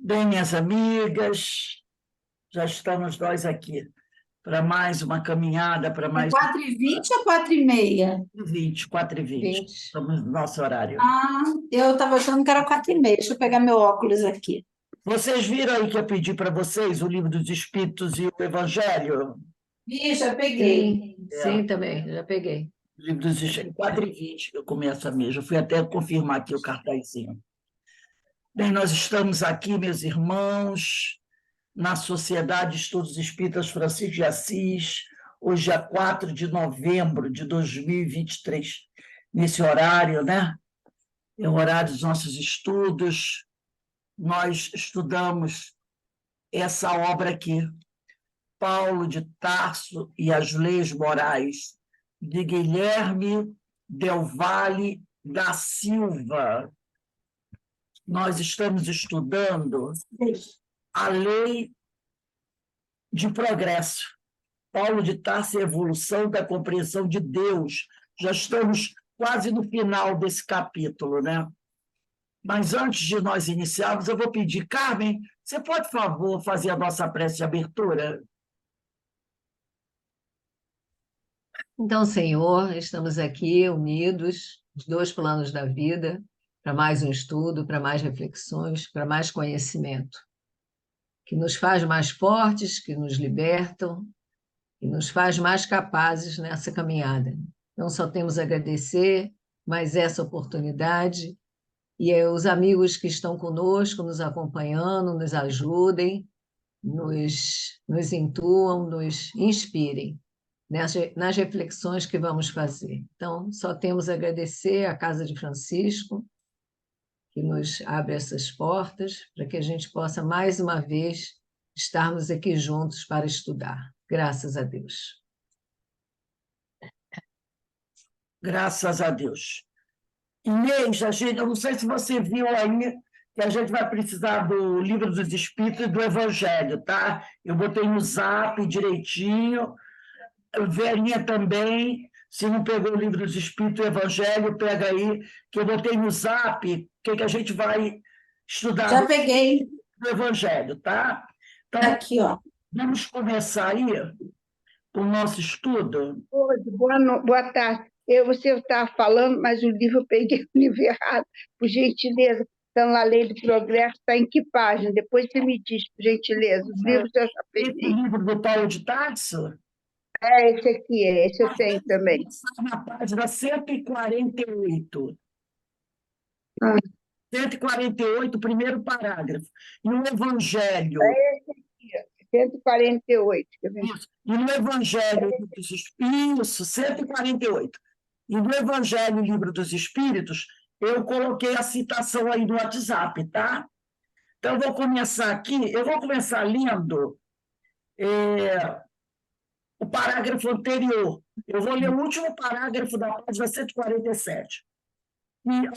Bem, minhas amigas, já estamos nós aqui para mais uma caminhada, para É mais 4h20 ou 4h30? 20, 4h20. 20. Estamos no nosso horário. Ah, eu estava achando que era 4h30. Deixa eu pegar meu óculos aqui. Vocês viram aí que eu pedi para vocês o Livro dos Espíritos e o Evangelho? Ih, já peguei. Sim, É, sim, também, já peguei. o Livro dos Espíritos, 4h20 que eu começo a mesa. Eu fui até confirmar aqui o cartazinho. Bem, nós estamos aqui, meus irmãos, na Sociedade de Estudos Espíritas Francisco de Assis, hoje é 4 de novembro de 2023, nesse horário, né? É o horário dos nossos estudos. Nós estudamos essa obra aqui, Paulo de Tarso e as Leis Morais, de Guilherme Del Valle da Silva. Nós estamos estudando a lei de progresso. Paulo de Tarso e a evolução da compreensão de Deus. Já estamos quase no final desse capítulo, né? Mas antes de nós iniciarmos, eu vou pedir, Carmen, você pode, por favor, fazer a nossa prece de abertura? Então, Senhor, estamos aqui unidos, os dois planos da vida, para mais um estudo, para mais reflexões, para mais conhecimento, que nos faz mais fortes, que nos libertam, que nos faz mais capazes nessa caminhada. Então, só temos a agradecer mais essa oportunidade e os amigos que estão conosco, nos acompanhando, nos ajudem, nos intuam, nos inspirem nas reflexões que vamos fazer. Então, só temos a agradecer à Casa de Francisco, que nos abre essas portas, para que a gente possa, mais uma vez, estarmos aqui juntos para estudar. Graças a Deus. Graças a Deus. Inês, eu não sei se você viu aí que a gente vai precisar do Livro dos Espíritos e do Evangelho, tá? Eu botei no Zap direitinho. Verinha também, se não pegou o Livro dos Espíritos e o Evangelho, pega aí, que eu botei no Zap, que a gente vai estudar Já peguei. do Evangelho, tá? Então, Aqui, ó. vamos começar aí o nosso estudo. Oi, boa tarde. Você estava falando, mas o livro eu peguei o livro errado. Por gentileza, então a Lei do Progresso está em que página? Depois você me diz, por gentileza. Os livros eu já Esse peguei. livro do Paulo de Tarso, Esse aqui, esse eu tenho também. está na página 148. Ah, 148, primeiro parágrafo. E o Evangelho, esse aqui, ó, 148. Quer ver? isso, e no Evangelho dos Espíritos, isso, 148. E no Evangelho, Livro dos Espíritos, eu coloquei a citação aí no WhatsApp, tá? Então, eu vou começar aqui, eu vou começar lendo o parágrafo anterior. Eu vou ler o último parágrafo da página 147,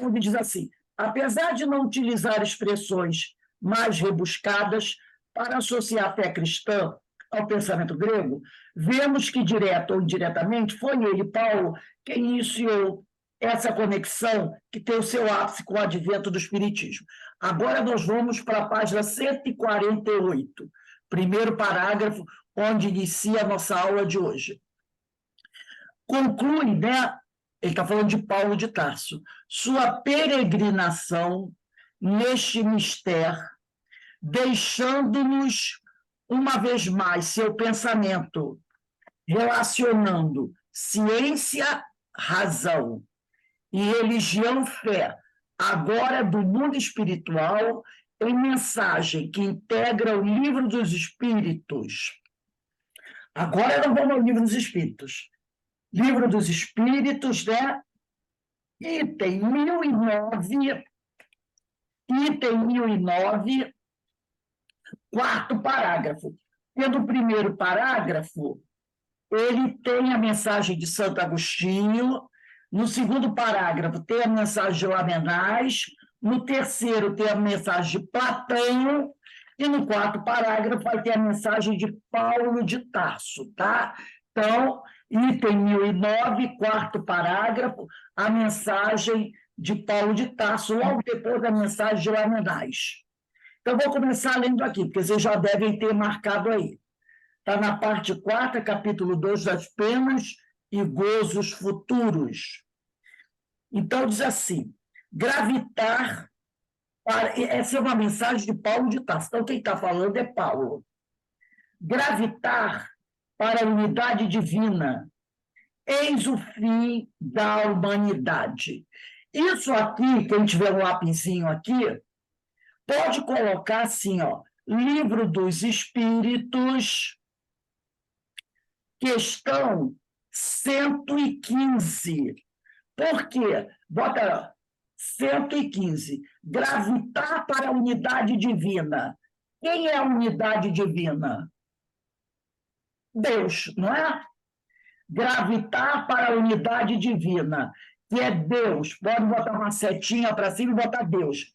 onde diz assim: apesar de não utilizar expressões mais rebuscadas para associar a fé cristã ao pensamento grego, vemos que, direto ou indiretamente, foi ele, Paulo, quem iniciou essa conexão que tem o seu ápice com o advento do Espiritismo. Agora nós vamos para a página 148, primeiro parágrafo, onde inicia a nossa aula de hoje. Conclui, né? Ele está falando de Paulo de Tarso, sua peregrinação neste mistério, deixando-nos, uma vez mais, seu pensamento, relacionando ciência, razão e religião, fé, agora do mundo espiritual, em mensagem que integra o Livro dos Espíritos. Agora não vamos ao Livro dos Espíritos. Livro dos Espíritos, né? Item 1009, quarto parágrafo. Pelo primeiro parágrafo, ele tem a mensagem de Santo Agostinho, no segundo parágrafo tem a mensagem de Lamennais, no terceiro tem a mensagem de Platão, e no quarto parágrafo vai ter a mensagem de Paulo de Tarso, tá? Então, item 1009, quarto parágrafo, a mensagem de Paulo de Tarso, logo depois da mensagem de Lamennais. Então, vou começar lendo aqui, porque vocês já devem ter marcado aí. Está na parte 4, capítulo 2, das penas e gozos futuros. Então, diz assim, gravitar, essa é uma mensagem de Paulo de Tarso. Então, quem está falando é Paulo. Gravitar para a unidade divina, eis o fim da humanidade. Isso aqui, quem tiver um lapisinho aqui, pode colocar assim, ó, Livro dos Espíritos, questão 115. Por quê? Bota 115. Gravitar para a unidade divina. Quem é a unidade divina? Deus, não é? Gravitar para a unidade divina, que é Deus. Pode botar uma setinha para cima e botar Deus.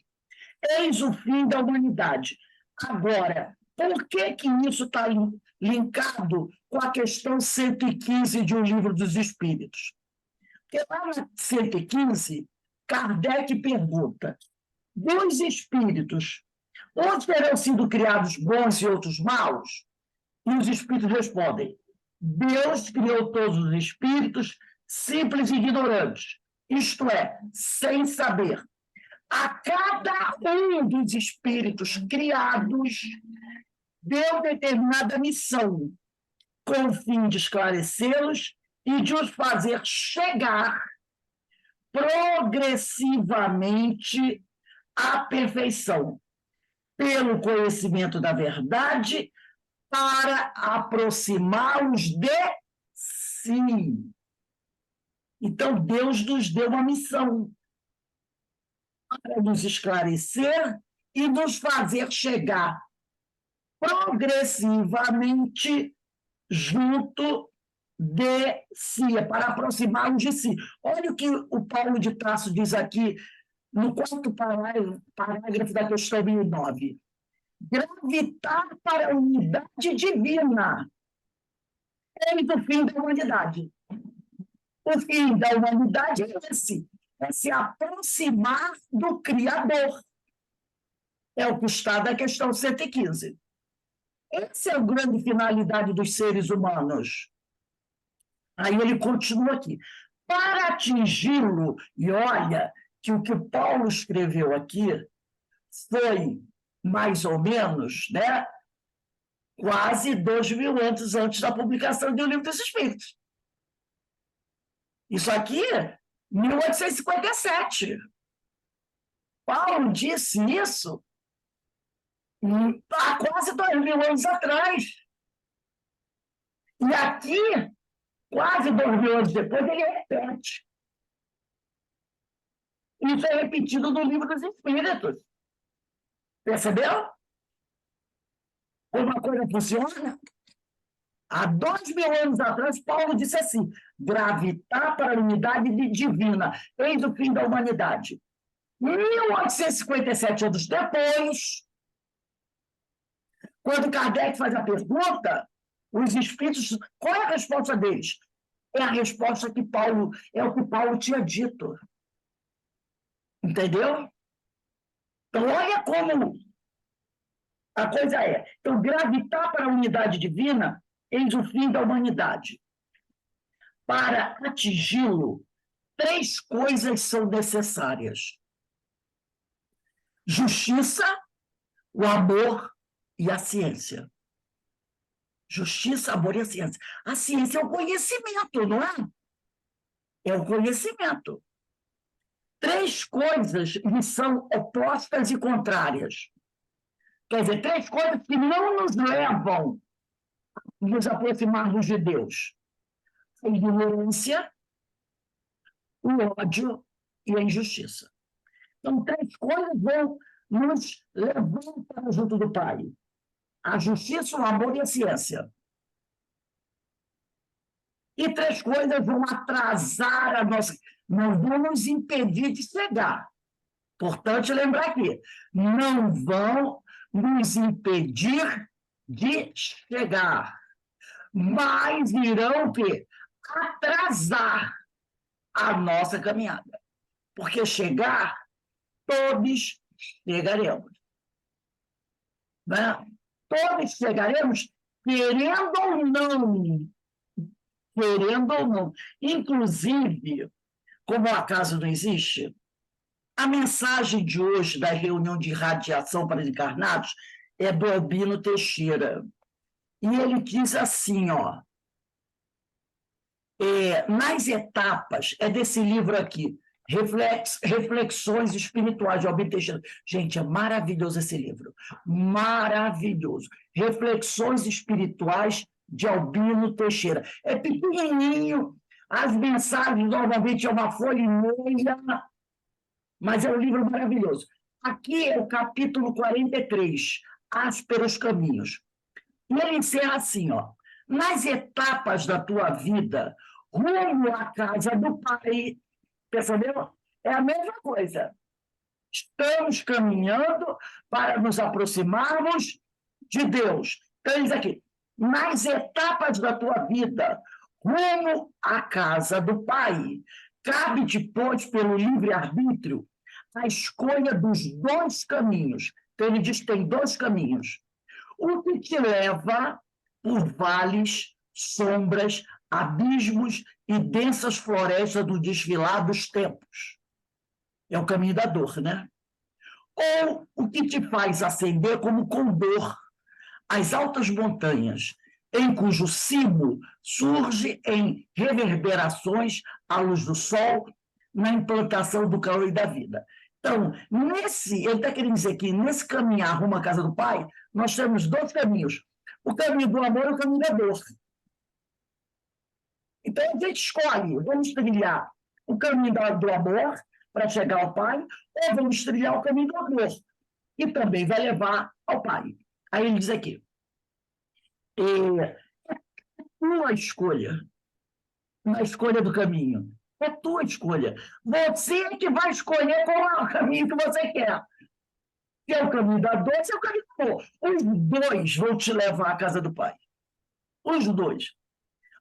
Eis o fim da humanidade. Agora, por que isso está linkado com a questão 115 de O Livro dos Espíritos? Porque lá na 115, Kardec pergunta: dos espíritos, onde terão sido criados bons e outros maus? E os espíritos respondem: Deus criou todos os espíritos simples e ignorantes, isto é, sem saber. A cada um dos espíritos criados deu determinada missão, com o fim de esclarecê-los e de os fazer chegar progressivamente à perfeição, pelo conhecimento da verdade, para aproximá-los de si. Então, Deus nos deu uma missão para nos esclarecer e nos fazer chegar progressivamente junto de si, para aproximá-los de si. Olha o que o Paulo de Tarso diz aqui no 4º parágrafo da questão 1009. Gravitar para a unidade divina. Eis o fim da humanidade. O fim da humanidade é esse, é se aproximar do Criador. É o que está na questão 115. Essa é a grande finalidade dos seres humanos. Aí ele continua aqui. Para atingi-lo, e olha que o que Paulo escreveu aqui foi, mais ou menos, né, quase 2.000 anos antes da publicação do Livro dos Espíritos. Isso aqui, 1857. Paulo disse isso há quase 2.000 anos atrás. E aqui, quase 2.000 anos depois, ele repete. Isso é repetido no Livro dos Espíritos. Percebeu? Como a coisa funciona? Há 2.000 anos atrás, Paulo disse assim: gravitar para a unidade divina, eis o fim da humanidade. 1857 anos depois, quando Kardec faz a pergunta, os espíritos, qual é a resposta deles? É a resposta que Paulo, é o que Paulo tinha dito. Entendeu? Então, olha como a coisa é. Então, gravitar para a unidade divina, eis o fim da humanidade. Para atingi-lo, 3 coisas são necessárias: justiça, o amor e a ciência. Justiça, amor e a ciência. A ciência é o conhecimento, não é? É o conhecimento. 3 coisas que são opostas e contrárias. Quer dizer, 3 coisas que não nos levam a nos aproximarmos de Deus: a ignorância, o ódio e a injustiça. Então, 3 coisas vão nos levar para junto do Pai: a justiça, o amor e a ciência. E 3 coisas vão atrasar a nossa... não vão nos impedir de chegar. Importante lembrar aqui: não vão nos impedir de chegar, mas irão o quê? Atrasar a nossa caminhada. Porque chegar, todos chegaremos. né? Todos chegaremos, querendo ou não, querendo ou não. Inclusive, como o acaso não existe, a mensagem de hoje da reunião de radiação para encarnados é do Albino Teixeira. E ele diz assim, ó, nas etapas, é desse livro aqui, Reflexões Espirituais, de Albino Teixeira. Gente, é maravilhoso esse livro, maravilhoso. Reflexões Espirituais, de Albino Teixeira. É pequenininho, as mensagens normalmente é uma folha e meia, mas é um livro maravilhoso. Aqui é o capítulo 43, Ásperos Caminhos. E ele encerra assim, ó, nas etapas da tua vida, rumo à casa do Pai, percebeu? É a mesma coisa. Estamos caminhando para nos aproximarmos de Deus. Então, diz aqui, nas etapas da tua vida, rumo à casa do Pai, cabe-te, pois, pelo livre-arbítrio, a escolha dos 2 caminhos. Então, ele diz que tem 2 caminhos. O que te leva por vales, sombras, abismos e densas florestas do desfilar dos tempos. É o caminho da dor, né? Ou o que te faz ascender como condor às altas montanhas, em cujo cimo surge em reverberações à luz do sol, na implantação do calor e da vida. Então, ele está querendo dizer que nesse caminhar rumo à casa do Pai, nós temos 2 caminhos. O caminho do amor e o caminho da dor. Então, a gente escolhe, vamos trilhar o caminho do amor para chegar ao Pai, ou vamos trilhar o caminho do amor, que também vai levar ao Pai. Aí ele diz aqui, é tua escolha, na escolha do caminho. É tua escolha. Você que vai escolher qual é o caminho que você quer. Se é o caminho da dor, se é o caminho do amor. Os 2 vão te levar à casa do Pai. Os 2.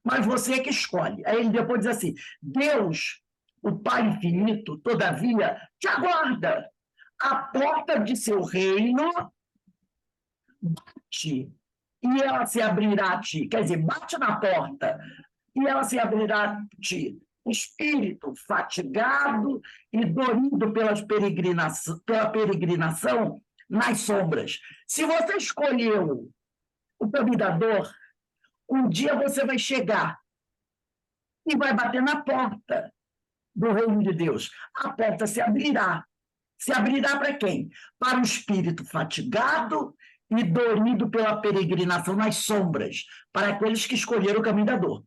Mas você é que escolhe. Aí ele depois diz assim, Deus, o Pai infinito, todavia, te aguarda. A porta de seu reino bate, e ela se abrirá a ti. Quer dizer, bate na porta, e ela se abrirá a ti. Espírito fatigado e dorido pela peregrinação nas sombras. Se você escolheu o caminho da dor, um dia você vai chegar e vai bater na porta do reino de Deus. A porta se abrirá. Se abrirá para quem? Para o espírito fatigado e dorido pela peregrinação nas sombras, para aqueles que escolheram o caminho da dor.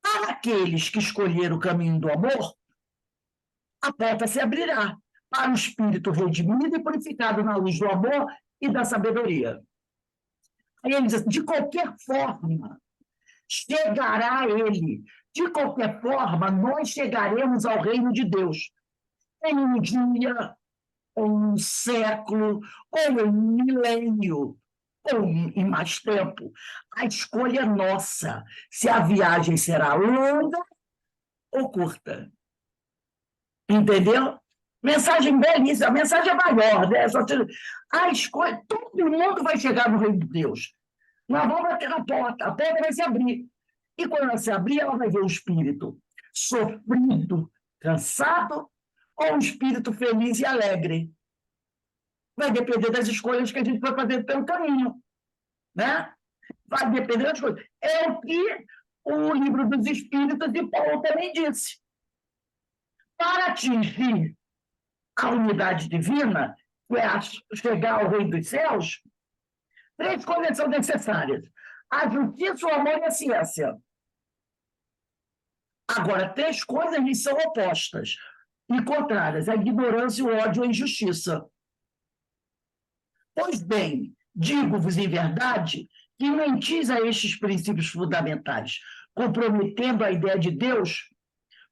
Para aqueles que escolheram o caminho do amor, a porta se abrirá para o espírito redimido e purificado na luz do amor e da sabedoria. Aí ele diz assim, de qualquer forma, chegará ele. De qualquer forma, nós chegaremos ao reino de Deus. Em um dia, ou um século, ou em um milênio, ou em mais tempo. A escolha é nossa, se a viagem será longa ou curta. Entendeu? Mensagem belíssima, a mensagem é maior, né? A escolha, todo mundo vai chegar no reino de Deus. Nós vamos bater na porta, a porta vai se abrir. E quando ela se abrir, ela vai ver o espírito sofrido, cansado, ou um espírito feliz e alegre. Vai depender das escolhas que a gente vai fazer pelo caminho. Né? Vai depender das coisas. É o que o livro dos Espíritos de Paulo também disse. Para atingir a unidade divina, que é chegar ao reino dos céus, 3 coisas são necessárias. A justiça, o amor e a ciência. Agora, 3 coisas lhes são opostas e contrárias: a ignorância, o ódio e a injustiça. Pois bem, digo-vos em verdade que mentis a estes princípios fundamentais, comprometendo a ideia de Deus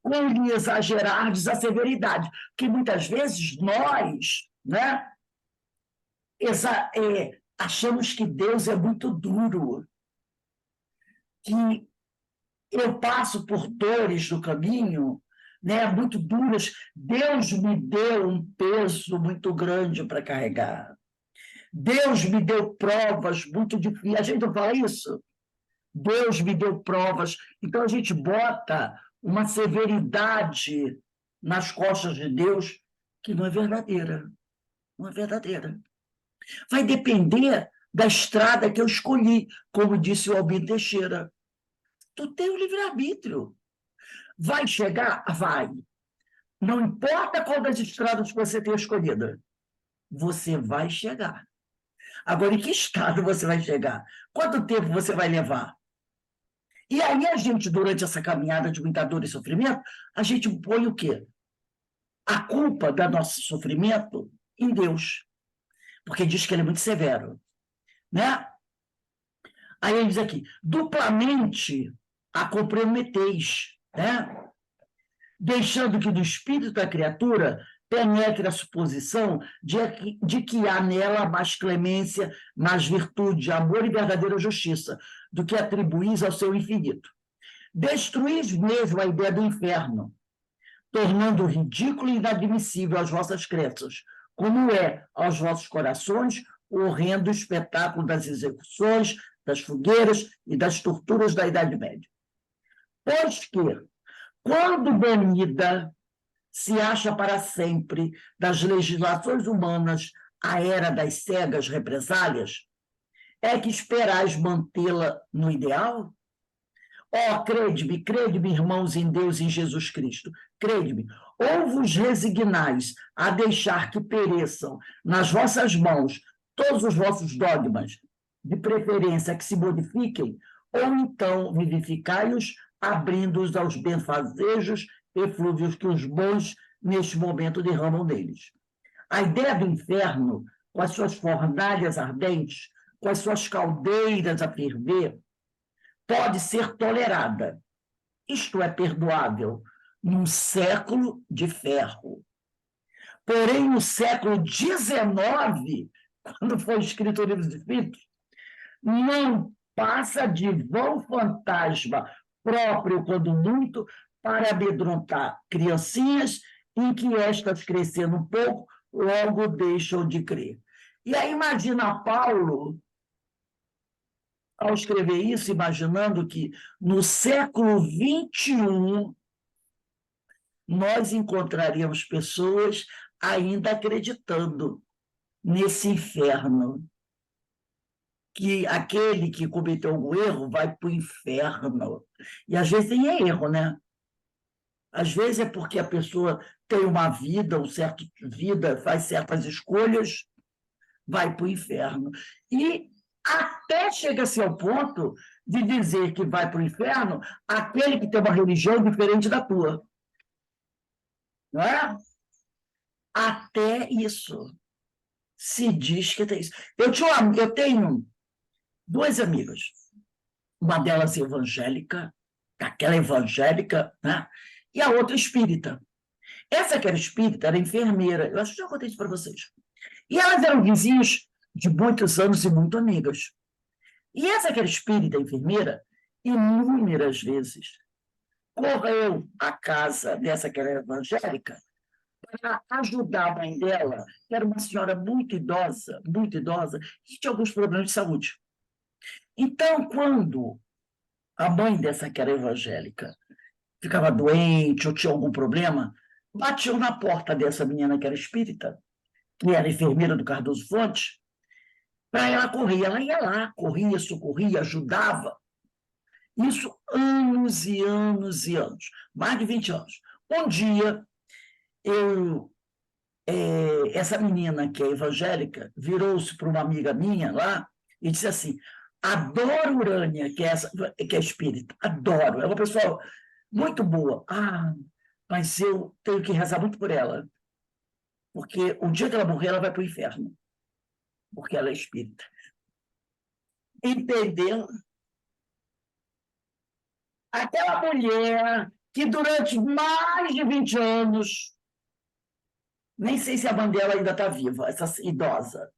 com lhe exagerardes a severidade, que muitas vezes nós, né, achamos que Deus é muito duro, que eu passo por dores do caminho, né, muito duras. Deus me deu um peso muito grande para carregar. Deus me deu provas muito difíceis. A gente não fala isso? Deus me deu provas. Então, a gente bota uma severidade nas costas de Deus que não é verdadeira. Não é verdadeira. Vai depender da estrada que eu escolhi, como disse o Albino Teixeira. Tu tem o livre-arbítrio. Vai chegar? Vai. Não importa qual das estradas que você tenha escolhida, você vai chegar. Agora, em que estado você vai chegar? Quanto tempo você vai levar? E aí a gente, durante essa caminhada de muita dor e sofrimento, a gente põe o quê? A culpa do nosso sofrimento em Deus, porque diz que ele é muito severo, né? Aí ele diz aqui, duplamente a comprometeis, né? Deixando que do espírito da criatura penetre a suposição de que há nela mais clemência, mais virtude, amor e verdadeira justiça, do que atribuís ao seu infinito. Destruís mesmo a ideia do inferno, tornando ridículo e inadmissível as vossas crenças, como é aos vossos corações o horrendo espetáculo das execuções, das fogueiras e das torturas da Idade Média. Pois que, quando banida, se acha para sempre das legislações humanas a era das cegas represálias, é que esperais mantê-la no ideal? Ó, crede-me, irmãos em Deus e em Jesus Cristo, crede-me, ou vos resignais a deixar que pereçam nas vossas mãos todos os vossos dogmas, de preferência que se modifiquem, ou então vivificai-os, abrindo-os aos benfazejos eflúvios que os bons, neste momento, derramam neles. A ideia do inferno, com as suas fornalhas ardentes, com as suas caldeiras a ferver, pode ser tolerada. Isto é perdoável num século de ferro. Porém, no século XIX, quando foi escrito o Livro dos Espíritos, não passa de vão fantasma próprio, quando muito, para amedrontar criancinhas em que estas, crescendo um pouco, logo deixam de crer. E aí imagina Paulo, ao escrever isso, imaginando que no século XXI nós encontraríamos pessoas ainda acreditando nesse inferno, que aquele que cometeu algum erro vai para o inferno. E às vezes nem é erro, né? Às vezes é porque a pessoa tem uma vida, um certo vida, faz certas escolhas, vai para o inferno. E até chega-se ao ponto de dizer que vai para o inferno aquele que tem uma religião diferente da tua. Não é? Até isso. Se diz que tem isso. Eu tenho duas amigas. Uma delas evangélica, aquela evangélica, né? E a outra espírita. Essa que era espírita era enfermeira. Eu acho que já contei isso para vocês. E elas eram vizinhas de muitos anos e muito amigas. E essa que era espírita, enfermeira, inúmeras vezes correu à casa dessa que era evangélica para ajudar a mãe dela, que era uma senhora muito idosa, que tinha alguns problemas de saúde. Então, quando a mãe dessa que era evangélica ficava doente ou tinha algum problema, batiam na porta dessa menina que era espírita, que era enfermeira do Cardoso Fontes, para ela correr. Ela ia lá, corria, socorria, ajudava. Isso anos e anos e anos, mais de 20 anos. Um dia, essa menina que é evangélica virou-se para uma amiga minha lá e disse assim, adoro Urânia, que é espírita, adoro, é uma pessoa muito boa. Ah, mas eu tenho que rezar muito por ela, porque o dia que ela morrer, ela vai para o inferno, porque ela é espírita. Entendeu? Aquela mulher que durante mais de 20 anos, nem sei se a mãe dela ainda está viva, essa idosa,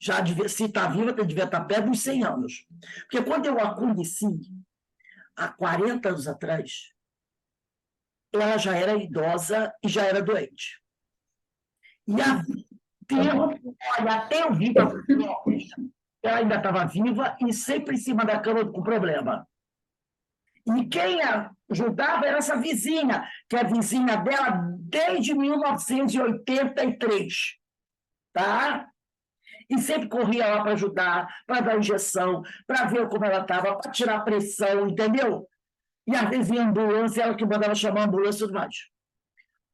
já devia, se está viva, devia estar perto dos 100 anos. Porque quando eu a conheci, há 40 anos atrás, ela já era idosa e já era doente. E Olha, até eu vi ela ainda estava viva e sempre em cima da cama com problema. E quem ajudava era essa vizinha, que é a vizinha dela desde 1983, tá? E sempre corria lá para ajudar, para dar injeção, para ver como ela estava, para tirar a pressão, entendeu? E às vezes em ambulância, ela que mandava chamar a ambulância e tudo mais.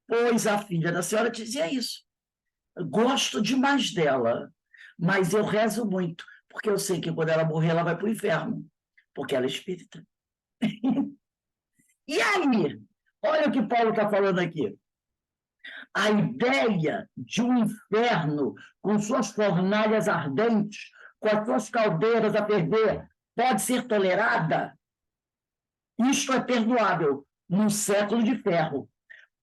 Pois a filha da senhora dizia isso. Gosto demais dela, mas eu rezo muito, porque eu sei que quando ela morrer, ela vai para o inferno, porque ela é espírita. E aí, olha o que Paulo está falando aqui. A ideia de um inferno com suas fornalhas ardentes, com as suas caldeiras a ferver, pode ser tolerada? Isto é perdoável no século de ferro.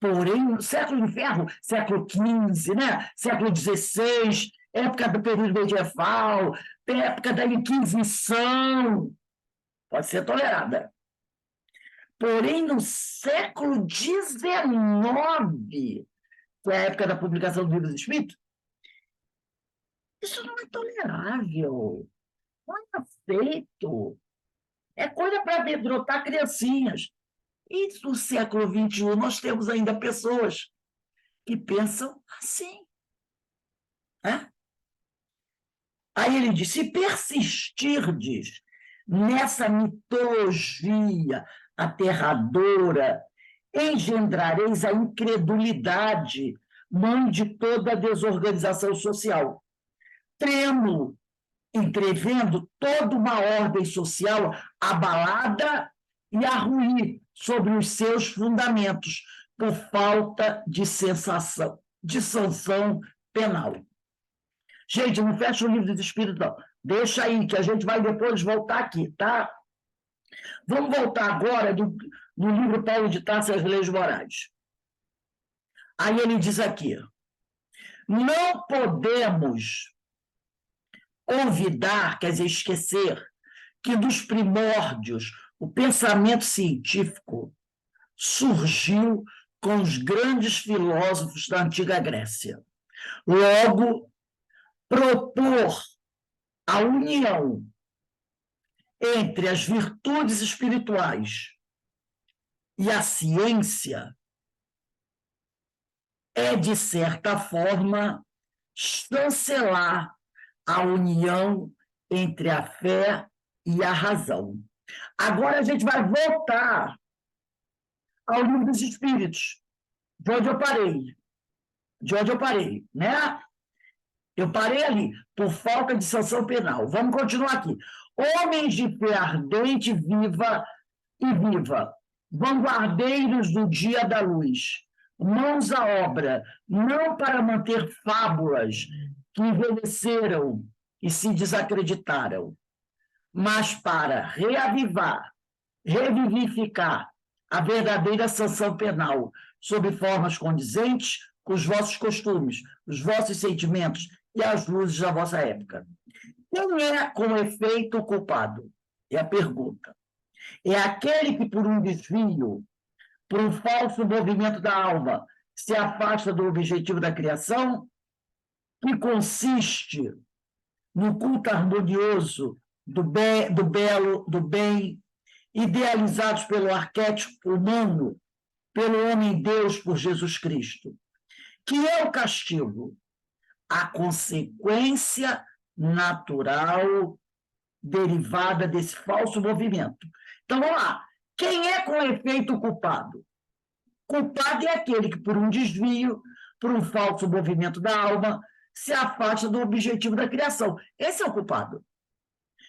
Porém, no século de ferro, século XV, né? Século XVI, época do período medieval, época da Inquisição, pode ser tolerada. Porém, no século XIX, que é a época da publicação do Livro dos Espíritos, isso não é tolerável, não é aceito. É coisa para amedrontar criancinhas. E no século XXI nós temos ainda pessoas que pensam assim. Né? Aí ele diz, se persistirdes nessa mitologia aterradora, engendrareis a incredulidade, mãe de toda a desorganização social. Tremo, entrevendo toda uma ordem social abalada e a ruir sobre os seus fundamentos, por falta de sensação, de sanção penal. Gente, não fecha o livro dos Espíritos, não. Deixa aí, que a gente vai depois voltar aqui, tá? Vamos voltar agora no livro Paulo de Tarso e as Leis Morais. Aí ele diz aqui, não podemos olvidar, quer dizer, esquecer, que dos primórdios o pensamento científico surgiu com os grandes filósofos da antiga Grécia. Logo, propor a união entre as virtudes espirituais e a ciência é, de certa forma, chancelar a união entre a fé e a razão. Agora a gente vai voltar ao Livro dos Espíritos, de onde eu parei, né? Eu parei ali, por falta de sanção penal. Vamos continuar aqui. Homens de fé ardente, viva, vanguardeiros do dia da luz, mãos à obra, não para manter fábulas que envelheceram e se desacreditaram, mas para revivificar a verdadeira sanção penal, sob formas condizentes com os vossos costumes, os vossos sentimentos e as luzes da vossa época. Quem é, com efeito, o culpado? É a pergunta. É aquele que, por um desvio, por um falso movimento da alma, se afasta do objetivo da criação, que consiste no culto harmonioso do belo, do bem, idealizados pelo arquétipo humano, pelo homem-deus, por Jesus Cristo. Que é o castigo? A consequência natural derivada desse falso movimento. Então, vamos lá. Quem é, com efeito, o culpado? Culpado é aquele que, por um desvio, por um falso movimento da alma, se afasta do objetivo da criação. Esse é o culpado.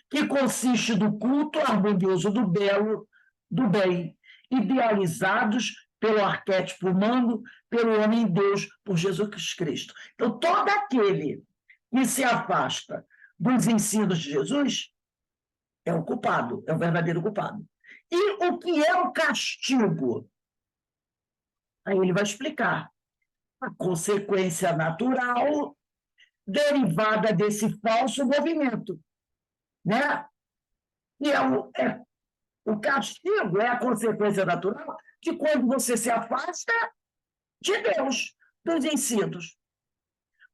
Que consiste do culto harmonioso do belo, do bem, idealizados pelo arquétipo humano, pelo homem-deus, por Jesus Cristo. Então, todo aquele que se afasta dos ensinos de Jesus é o culpado, é o verdadeiro culpado. E o que é o castigo? Aí ele vai explicar. A consequência natural derivada desse falso movimento, né? E o castigo é a consequência natural de quando você se afasta de Deus, dos ensinos.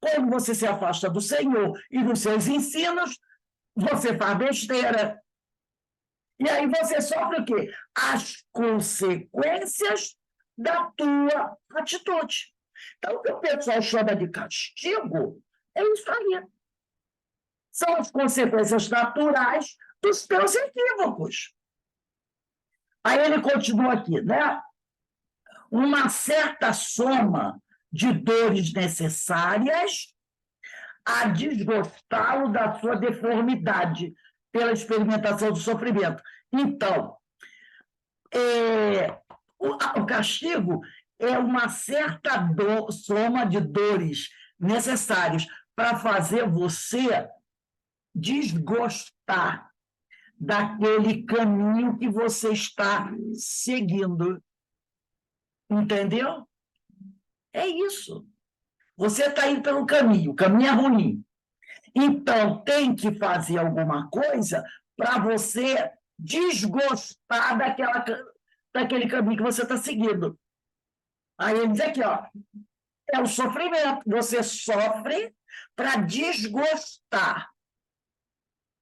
Quando você se afasta do Senhor e dos seus ensinos, você faz besteira. E aí você sofre o quê? As consequências da tua atitude. Então, o que o pessoal chama de castigo é isso aí. São as consequências naturais dos teus equívocos. Aí ele continua aqui, né? Uma certa soma de dores necessárias a desgostá-lo da sua deformidade pela experimentação do sofrimento. Então, o castigo é uma certa soma de dores necessárias para fazer você desgostar daquele caminho que você está seguindo. Entendeu? É isso. Você está indo pelo caminho, o caminho é ruim. Então, tem que fazer alguma coisa para você desgostar daquele caminho que você está seguindo. Aí ele diz aqui, ó, é o sofrimento. Você sofre para desgostar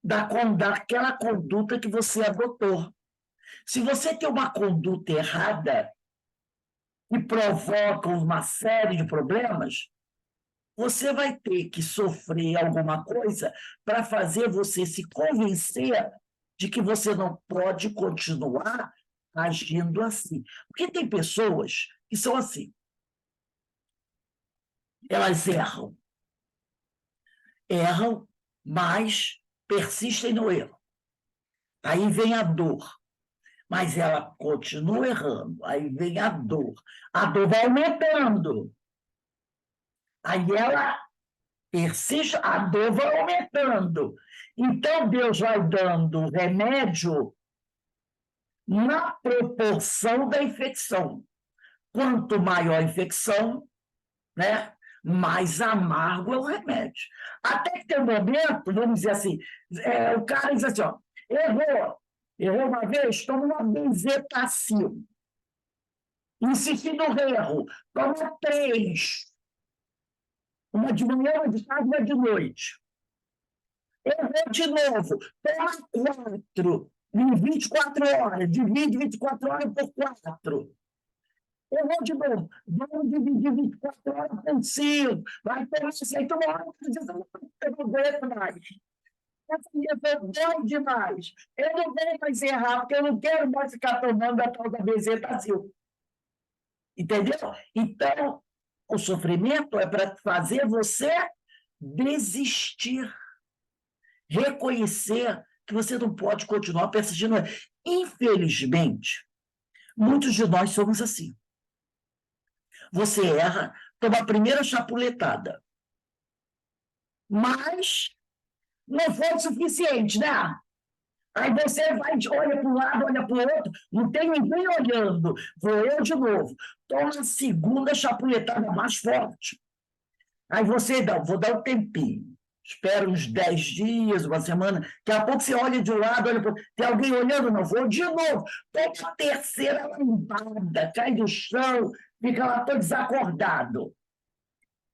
daquela conduta que você adotou. Se você tem uma conduta errada que provoca uma série de problemas, você vai ter que sofrer alguma coisa para fazer você se convencer de que você não pode continuar agindo assim. Porque tem pessoas que são assim. Elas erram. Erram, mas persistem no erro. Aí vem a dor. Mas ela continua errando. Aí vem a dor. A dor vai aumentando. Aí ela persiste, a dor vai aumentando. Então, Deus vai dando remédio na proporção da infecção. Quanto maior a infecção, né, mais amargo é o remédio. Até que tem um momento, vamos dizer assim, o cara diz assim, ó, errou uma vez, toma uma benzetacil. Insistir no erro, toma 3. Uma de manhã, uma de tarde, uma de noite. Errou de novo, toma 4 em 24 horas, divide 24 horas por 4. Errou de novo, vamos dividir 24 horas por 5. Vai ter isso aí, uma hora que eu não aguento mais. Essa minha foi bom demais. Eu não vou mais errar, porque eu não quero mais ficar tomando a tal da benzetacil. Entendeu? Então, o sofrimento é para fazer você desistir. Reconhecer que você não pode continuar persistindo. Infelizmente, muitos de nós somos assim. Você erra, toma a primeira chapuletada. Mas não foi o suficiente, né? Aí você vai, olha para um lado, olha para o outro, não tem ninguém olhando. Vou eu de novo. Toma a segunda chapuletada mais forte. Aí você vou dar um tempinho. Espera uns 10 dias, uma semana. Daqui a pouco você olha de um lado, olha para o outro. Tem alguém olhando? Não, vou de novo. Toma a terceira lambada, cai do chão, fica lá todo desacordado.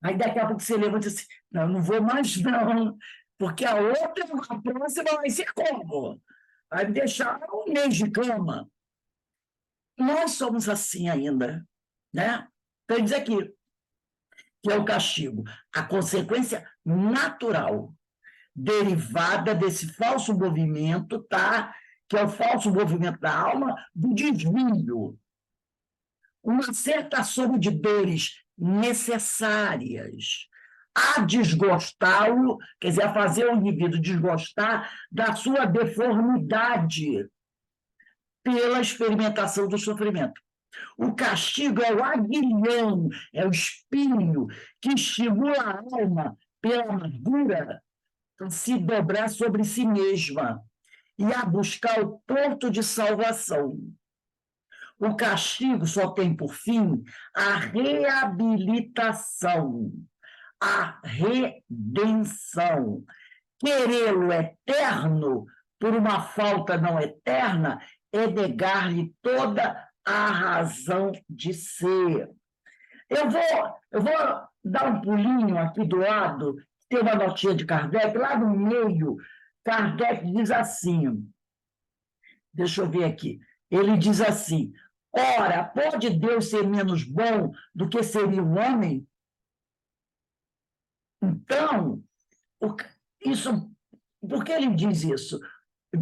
Aí daqui a pouco você levanta e diz assim, não vou mais não, porque a próxima vai ser como? Vai me deixar um mês de cama. Nós somos assim ainda, né? Então, diz aqui, que é o castigo, a consequência natural, derivada desse falso movimento, tá? Que é o falso movimento da alma, do desvio. Uma certa soma de dores necessárias a desgostá-lo, quer dizer, a fazer o indivíduo desgostar da sua deformidade pela experimentação do sofrimento. O castigo é o aguilhão, é o espinho que estimula a alma pela amargura a se dobrar sobre si mesma e a buscar o ponto de salvação. O castigo só tem por fim a reabilitação, a redenção. Querê-lo eterno por uma falta não eterna é negar-lhe toda a razão de ser. Eu vou dá um pulinho aqui do lado, tem uma notinha de Kardec, lá no meio, Kardec diz assim, deixa eu ver aqui, ele diz assim, ora, pode Deus ser menos bom do que seria o homem? Então, isso, por que ele diz isso?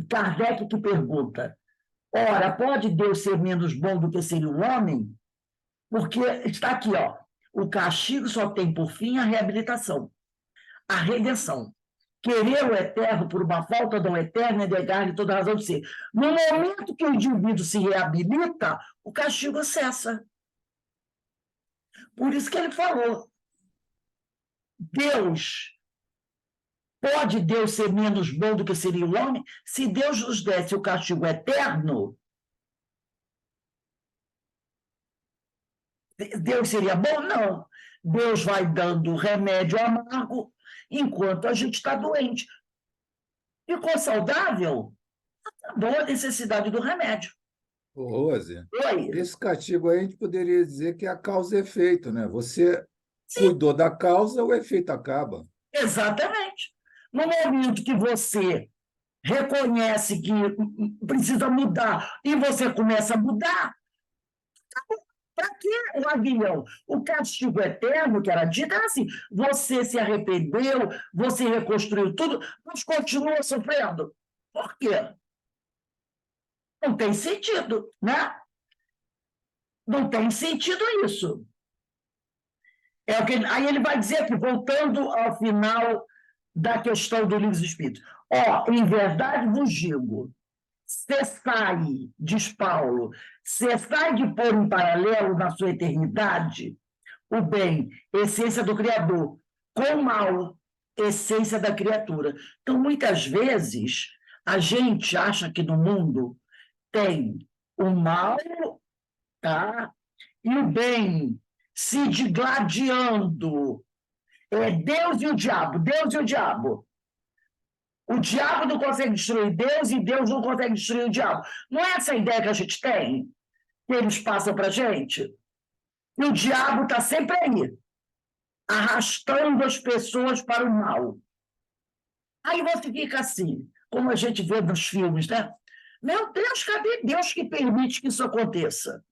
Kardec que pergunta, ora, pode Deus ser menos bom do que seria o homem? Porque está aqui, ó, o castigo só tem por fim a reabilitação, a redenção. Querer o eterno por uma falta do eterno é negar-lhe toda a razão de ser. No momento que o indivíduo se reabilita, o castigo cessa. Por isso que ele falou, pode Deus ser menos bom do que seria o homem? Se Deus nos desse o castigo eterno, Deus seria bom? Não. Deus vai dando remédio amargo enquanto a gente está doente. Ficou saudável? Acabou a necessidade do remédio. Ô, Rose, Oi? esse castigo aí a gente poderia dizer que é a causa e efeito, né? Você cuidou da causa, o efeito acaba. Exatamente. No momento que você reconhece que precisa mudar e você começa a mudar, para que o avião? O castigo eterno, que era dito, era assim: você se arrependeu, você reconstruiu tudo, mas continua sofrendo. Por quê? Não tem sentido, né? Não tem sentido isso. É o que, aí ele vai dizer aqui, voltando ao final da questão do Livro dos Espíritos. Ó, em verdade vos digo, cessai, diz Paulo, cessai de pôr em paralelo na sua eternidade o bem, essência do Criador, com o mal, essência da criatura. Então, muitas vezes, a gente acha que no mundo tem o mal, tá? E o bem se digladiando. É Deus e o diabo, Deus e o diabo. O diabo não consegue destruir Deus e Deus não consegue destruir o diabo. Não é essa a ideia que a gente tem? Que eles passam para a gente? E o diabo está sempre aí, arrastando as pessoas para o mal. Aí você fica assim, como a gente vê nos filmes, né? Meu Deus, cadê Deus que permite que isso aconteça?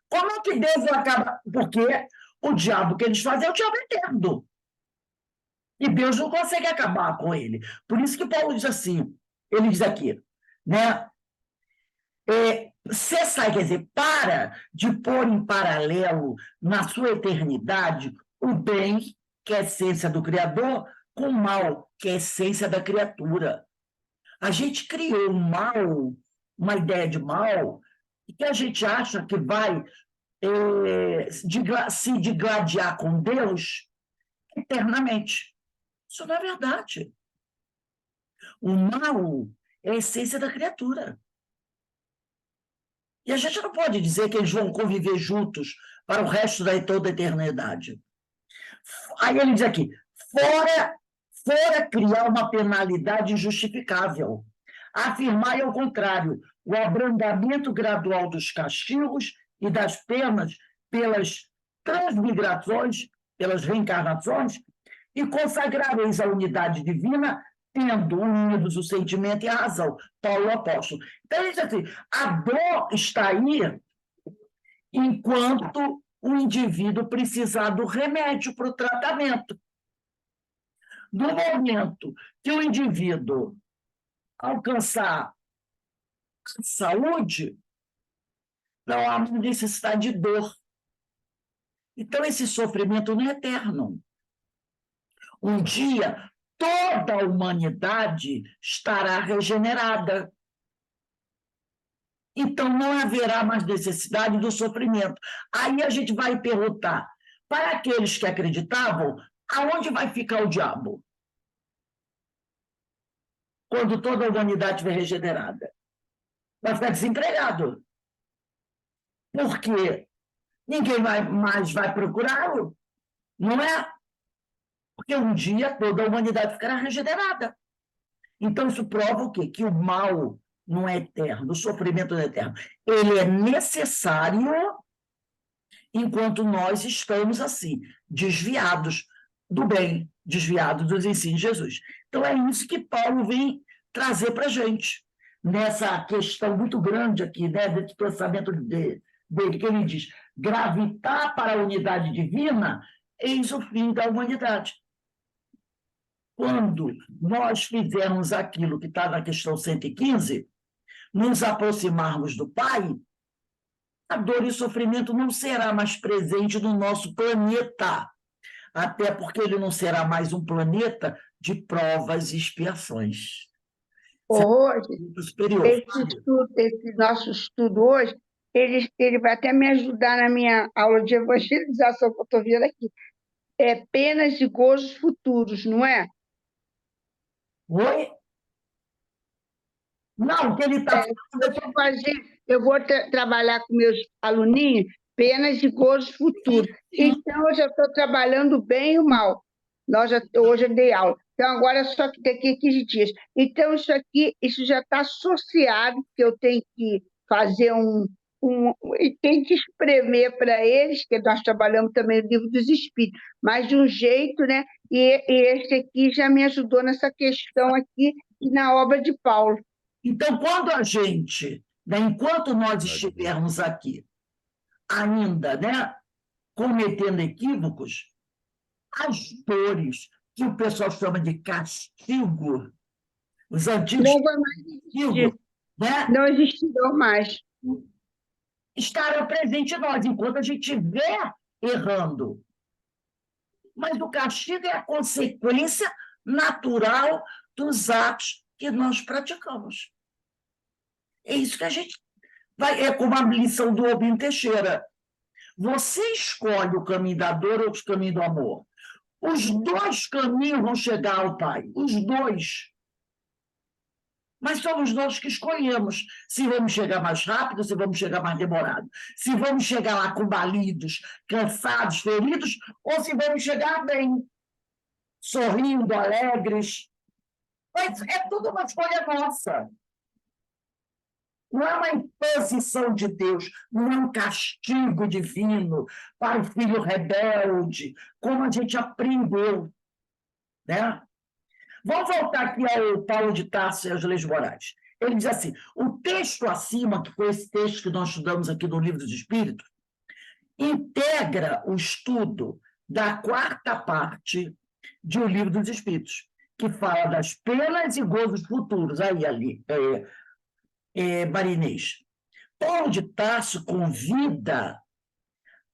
Como é que Deus acaba? Porque o diabo que eles fazem é o diabo eterno. E Deus não consegue acabar com ele. Por isso que Paulo diz assim, ele diz aqui, né? Cessai, quer dizer, para de pôr em paralelo na sua eternidade o bem, que é a essência do Criador, com o mal, que é a essência da criatura. A gente criou um mal, uma ideia de mal, que a gente acha que vai se digladiar com Deus eternamente. Isso não é verdade. O mal é a essência da criatura. E a gente não pode dizer que eles vão conviver juntos para o resto da toda a eternidade. Aí ele diz aqui, fora criar uma penalidade injustificável. Afirmar, ao contrário, o abrandamento gradual dos castigos e das penas pelas transmigrações, pelas reencarnações, e consagrareis a unidade divina, tendo unidos o sentimento e a razão. Paulo apóstolo. Então, ele diz assim, a dor está aí enquanto o indivíduo precisar do remédio para o tratamento. No momento que o indivíduo alcançar a saúde, não há necessidade de dor. Então, esse sofrimento não é eterno. Um dia, toda a humanidade estará regenerada. Então, não haverá mais necessidade do sofrimento. Aí a gente vai perguntar, para aqueles que acreditavam, aonde vai ficar o diabo? Quando toda a humanidade estiver regenerada. Vai ficar desempregado. Porque ninguém mais vai procurá-lo, não é? Porque um dia toda a humanidade ficará regenerada. Então, isso prova o quê? Que o mal não é eterno, o sofrimento não é eterno. Ele é necessário enquanto nós estamos assim, desviados do bem, desviados dos ensinos de Jesus. Então, é isso que Paulo vem trazer para a gente, nessa questão muito grande aqui, né, desse pensamento dele, que ele diz: gravitar para a unidade divina, eis o fim da humanidade. Quando nós fizermos aquilo que está na questão 115, nos aproximarmos do Pai, a dor e o sofrimento não será mais presente no nosso planeta, até porque ele não será mais um planeta de provas e expiações. Hoje, Superior. esse nosso estudo hoje, ele vai até me ajudar na minha aula de evangelização que eu estou vendo aqui. É penas e gozos futuros, não é? Oi? Não, o que ele está Eu vou trabalhar com meus aluninhos penas e gozos futuros. Então, eu já estou trabalhando o bem e o mal. Hoje eu dei aula. Então, agora só que daqui a 15 dias. Então, isso já está associado, que eu tenho que fazer e tem que espremer para eles, que nós trabalhamos também no Livro dos Espíritos, mas de um jeito, né? E esse aqui já me ajudou nessa questão aqui e na obra de Paulo. Então, quando a gente, né, enquanto nós estivermos aqui, ainda, né, cometendo equívocos, as dores que o pessoal chama de castigo, os antigos castigos, né, não existirão mais. Estarão presentes em nós, enquanto a gente estiver errando. Mas o castigo é a consequência natural dos atos que nós praticamos. É isso que a gente vai. É como a lição do Obim Teixeira. Você escolhe o caminho da dor ou o caminho do amor. Os dois caminhos vão chegar ao Pai, os dois. Mas somos nós que escolhemos se vamos chegar mais rápido, se vamos chegar mais demorado, se vamos chegar lá combalidos, cansados, feridos, ou se vamos chegar bem, sorrindo, alegres. Mas é tudo uma escolha nossa. Não é uma imposição de Deus, não é um castigo divino para o filho rebelde, como a gente aprendeu, né? Vamos voltar aqui ao Paulo de Tarso e às Leis Morais. Ele diz assim: o texto acima, que foi esse texto que nós estudamos aqui no Livro dos Espíritos, integra o estudo da quarta parte de O Livro dos Espíritos, que fala das penas e gozos futuros. Aí, Marinês. Paulo de Tarso convida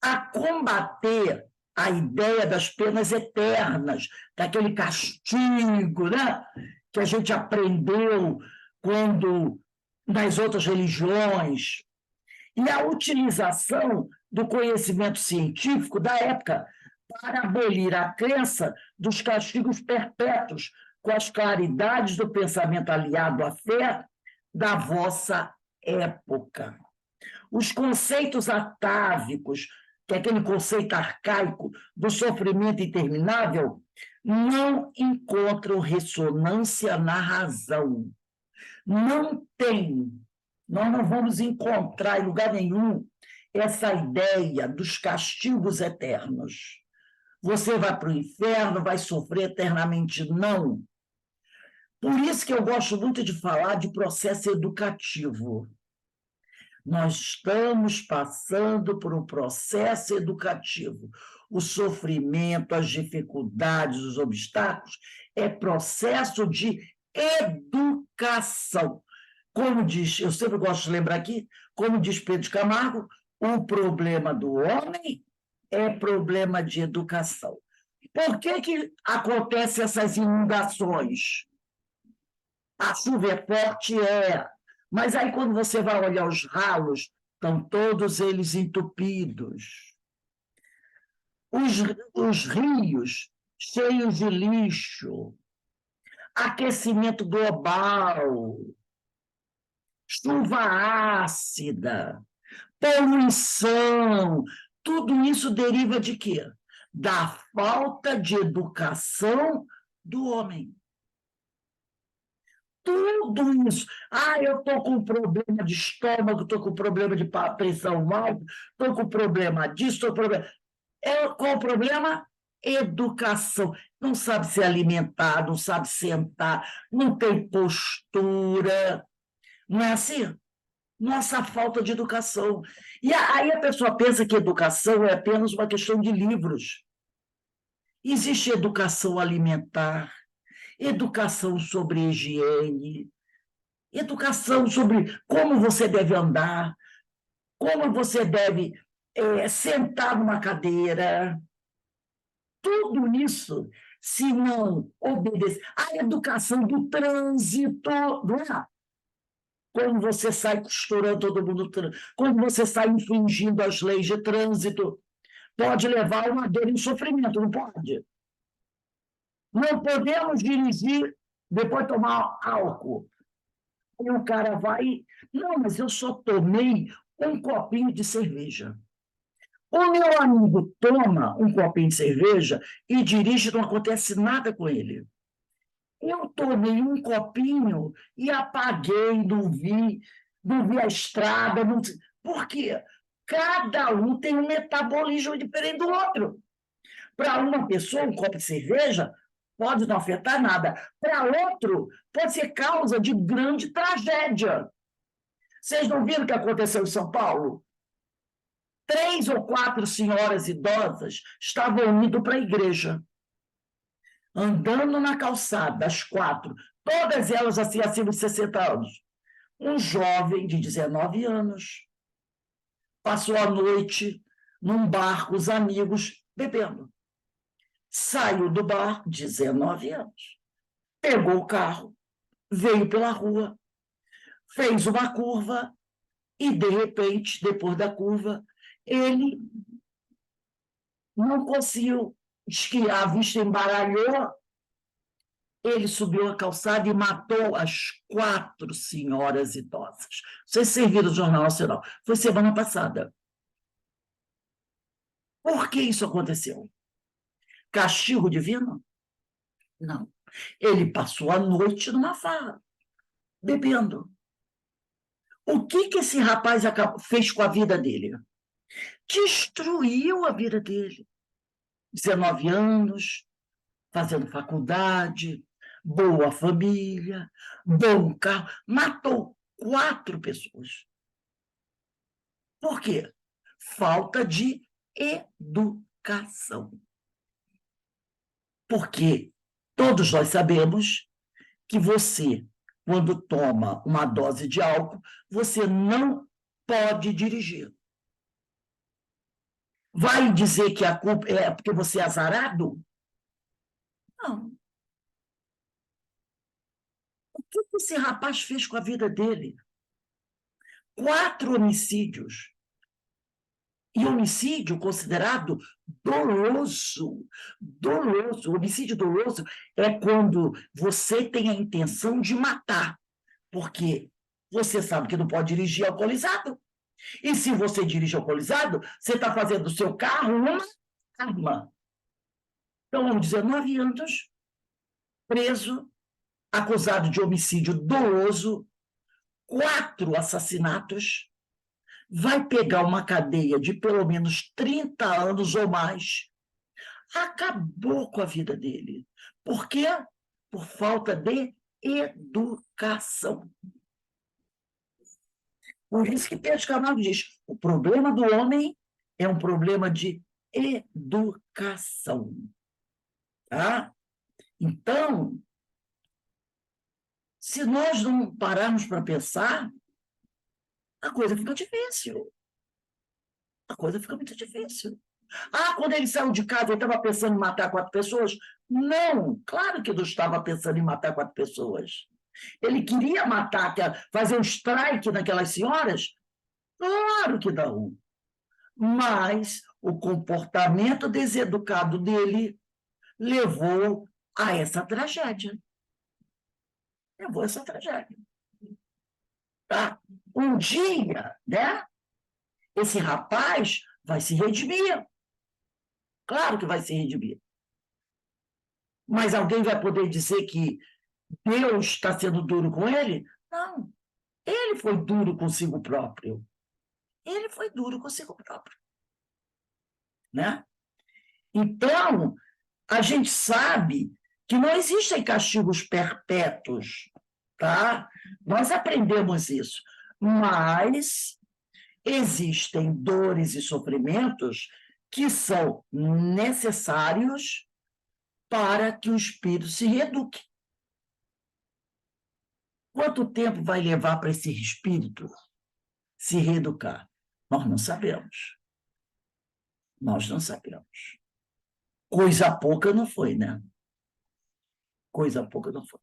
a combater a ideia das penas eternas, daquele castigo, né, que a gente aprendeu nas outras religiões, e a utilização do conhecimento científico da época para abolir a crença dos castigos perpétuos com as claridades do pensamento aliado à fé da vossa época. Os conceitos atávicos, que é aquele conceito arcaico do sofrimento interminável, não encontram ressonância na razão. Não tem, nós não vamos encontrar em lugar nenhum essa ideia dos castigos eternos. Você vai para o inferno, vai sofrer eternamente. Não. Por isso que eu gosto muito de falar de processo educativo. Nós estamos passando por um processo educativo. O sofrimento, as dificuldades, os obstáculos, é processo de educação. Como diz, eu sempre gosto de lembrar aqui, como diz Pedro Camargo, o problema do homem é problema de educação. Por que acontecem essas inundações? A chuva é forte, mas aí quando você vai olhar os ralos, estão todos eles entupidos. Os rios cheios de lixo, aquecimento global, chuva ácida, poluição, tudo isso deriva de quê? Da falta de educação do homem. Tudo isso. Ah, eu estou com problema de estômago, estou com problema de pressão alta, estou com problema disso, estou com problema. Qual o problema? Educação. Não sabe se alimentar, não sabe sentar, não tem postura. Não é assim? Nossa falta de educação. E aí a pessoa pensa que educação é apenas uma questão de livros. Existe educação alimentar, educação sobre higiene, educação sobre como você deve andar, como você deve sentar numa cadeira. Tudo isso, se não obedecer. A educação do trânsito, não é? Quando você sai costurando todo mundo, quando você sai infringindo as leis de trânsito, pode levar a uma dor e um sofrimento, não pode? Não podemos dirigir, depois tomar álcool. E o cara vai... Não, mas eu só tomei um copinho de cerveja. O meu amigo toma um copinho de cerveja e dirige, não acontece nada com ele. Eu tomei um copinho e apaguei, não vi a estrada. Não... Por quê? Cada um tem um metabolismo diferente do outro. Para uma pessoa, um copo de cerveja pode não afetar nada. Para outro, pode ser causa de grande tragédia. Vocês não viram o que aconteceu em São Paulo? 3 ou 4 senhoras idosas estavam indo para a igreja, andando na calçada, as 4, todas elas assim, acima de 60 anos. Um jovem de 19 anos passou a noite num bar com os amigos, bebendo. Saiu do bar, 19 anos. Pegou o carro, veio pela rua, fez uma curva e, de repente, depois da curva, ele não conseguiu esquiar, a vista embaralhou, ele subiu a calçada e matou as 4 senhoras idosas. Vocês serviram o Jornal Nacional. Foi semana passada. Por que isso aconteceu? Castigo divino? Não. Ele passou a noite numa farra, bebendo. O que esse rapaz fez com a vida dele? Destruiu a vida dele. 19 anos, fazendo faculdade, boa família, bom carro, matou 4 pessoas. Por quê? Falta de educação. Porque todos nós sabemos que você, quando toma uma dose de álcool, você não pode dirigir. Vai dizer que a culpa é porque você é azarado? Não. O que esse rapaz fez com a vida dele? 4 homicídios. E homicídio considerado doloso. Doloso. Homicídio doloso é quando você tem a intenção de matar, porque você sabe que não pode dirigir alcoolizado. E se você dirige alcoolizado, você está fazendo do seu carro uma arma. Então, vamos dizer, 9 anos, preso, acusado de homicídio doloso, 4 assassinatos, vai pegar uma cadeia de pelo menos 30 anos ou mais. Acabou com a vida dele. Por quê? Por falta de educação. Por isso que Pedro Camargo diz, o problema do homem é um problema de educação. Tá? Então, se nós não pararmos para pensar, a coisa fica difícil. A coisa fica muito difícil. Ah, quando ele saiu de casa, ele estava pensando em matar 4 pessoas? Não, claro que não estava pensando em matar 4 pessoas. Ele queria matar, fazer um strike naquelas senhoras? Claro que não. Mas o comportamento deseducado dele levou a essa tragédia. Levou a essa tragédia. Tá? Um dia, né, esse rapaz vai se redimir. Claro que vai se redimir. Mas alguém vai poder dizer que Deus está sendo duro com ele? Não. Ele foi duro consigo próprio. Ele foi duro consigo próprio. Né? Então, a gente sabe que não existem castigos perpétuos, tá? Nós aprendemos isso. Mas existem dores e sofrimentos que são necessários para que o espírito se reeduque. Quanto tempo vai levar para esse espírito se reeducar? Nós não sabemos. Nós não sabemos. Coisa pouca não foi, né? Coisa pouca não foi.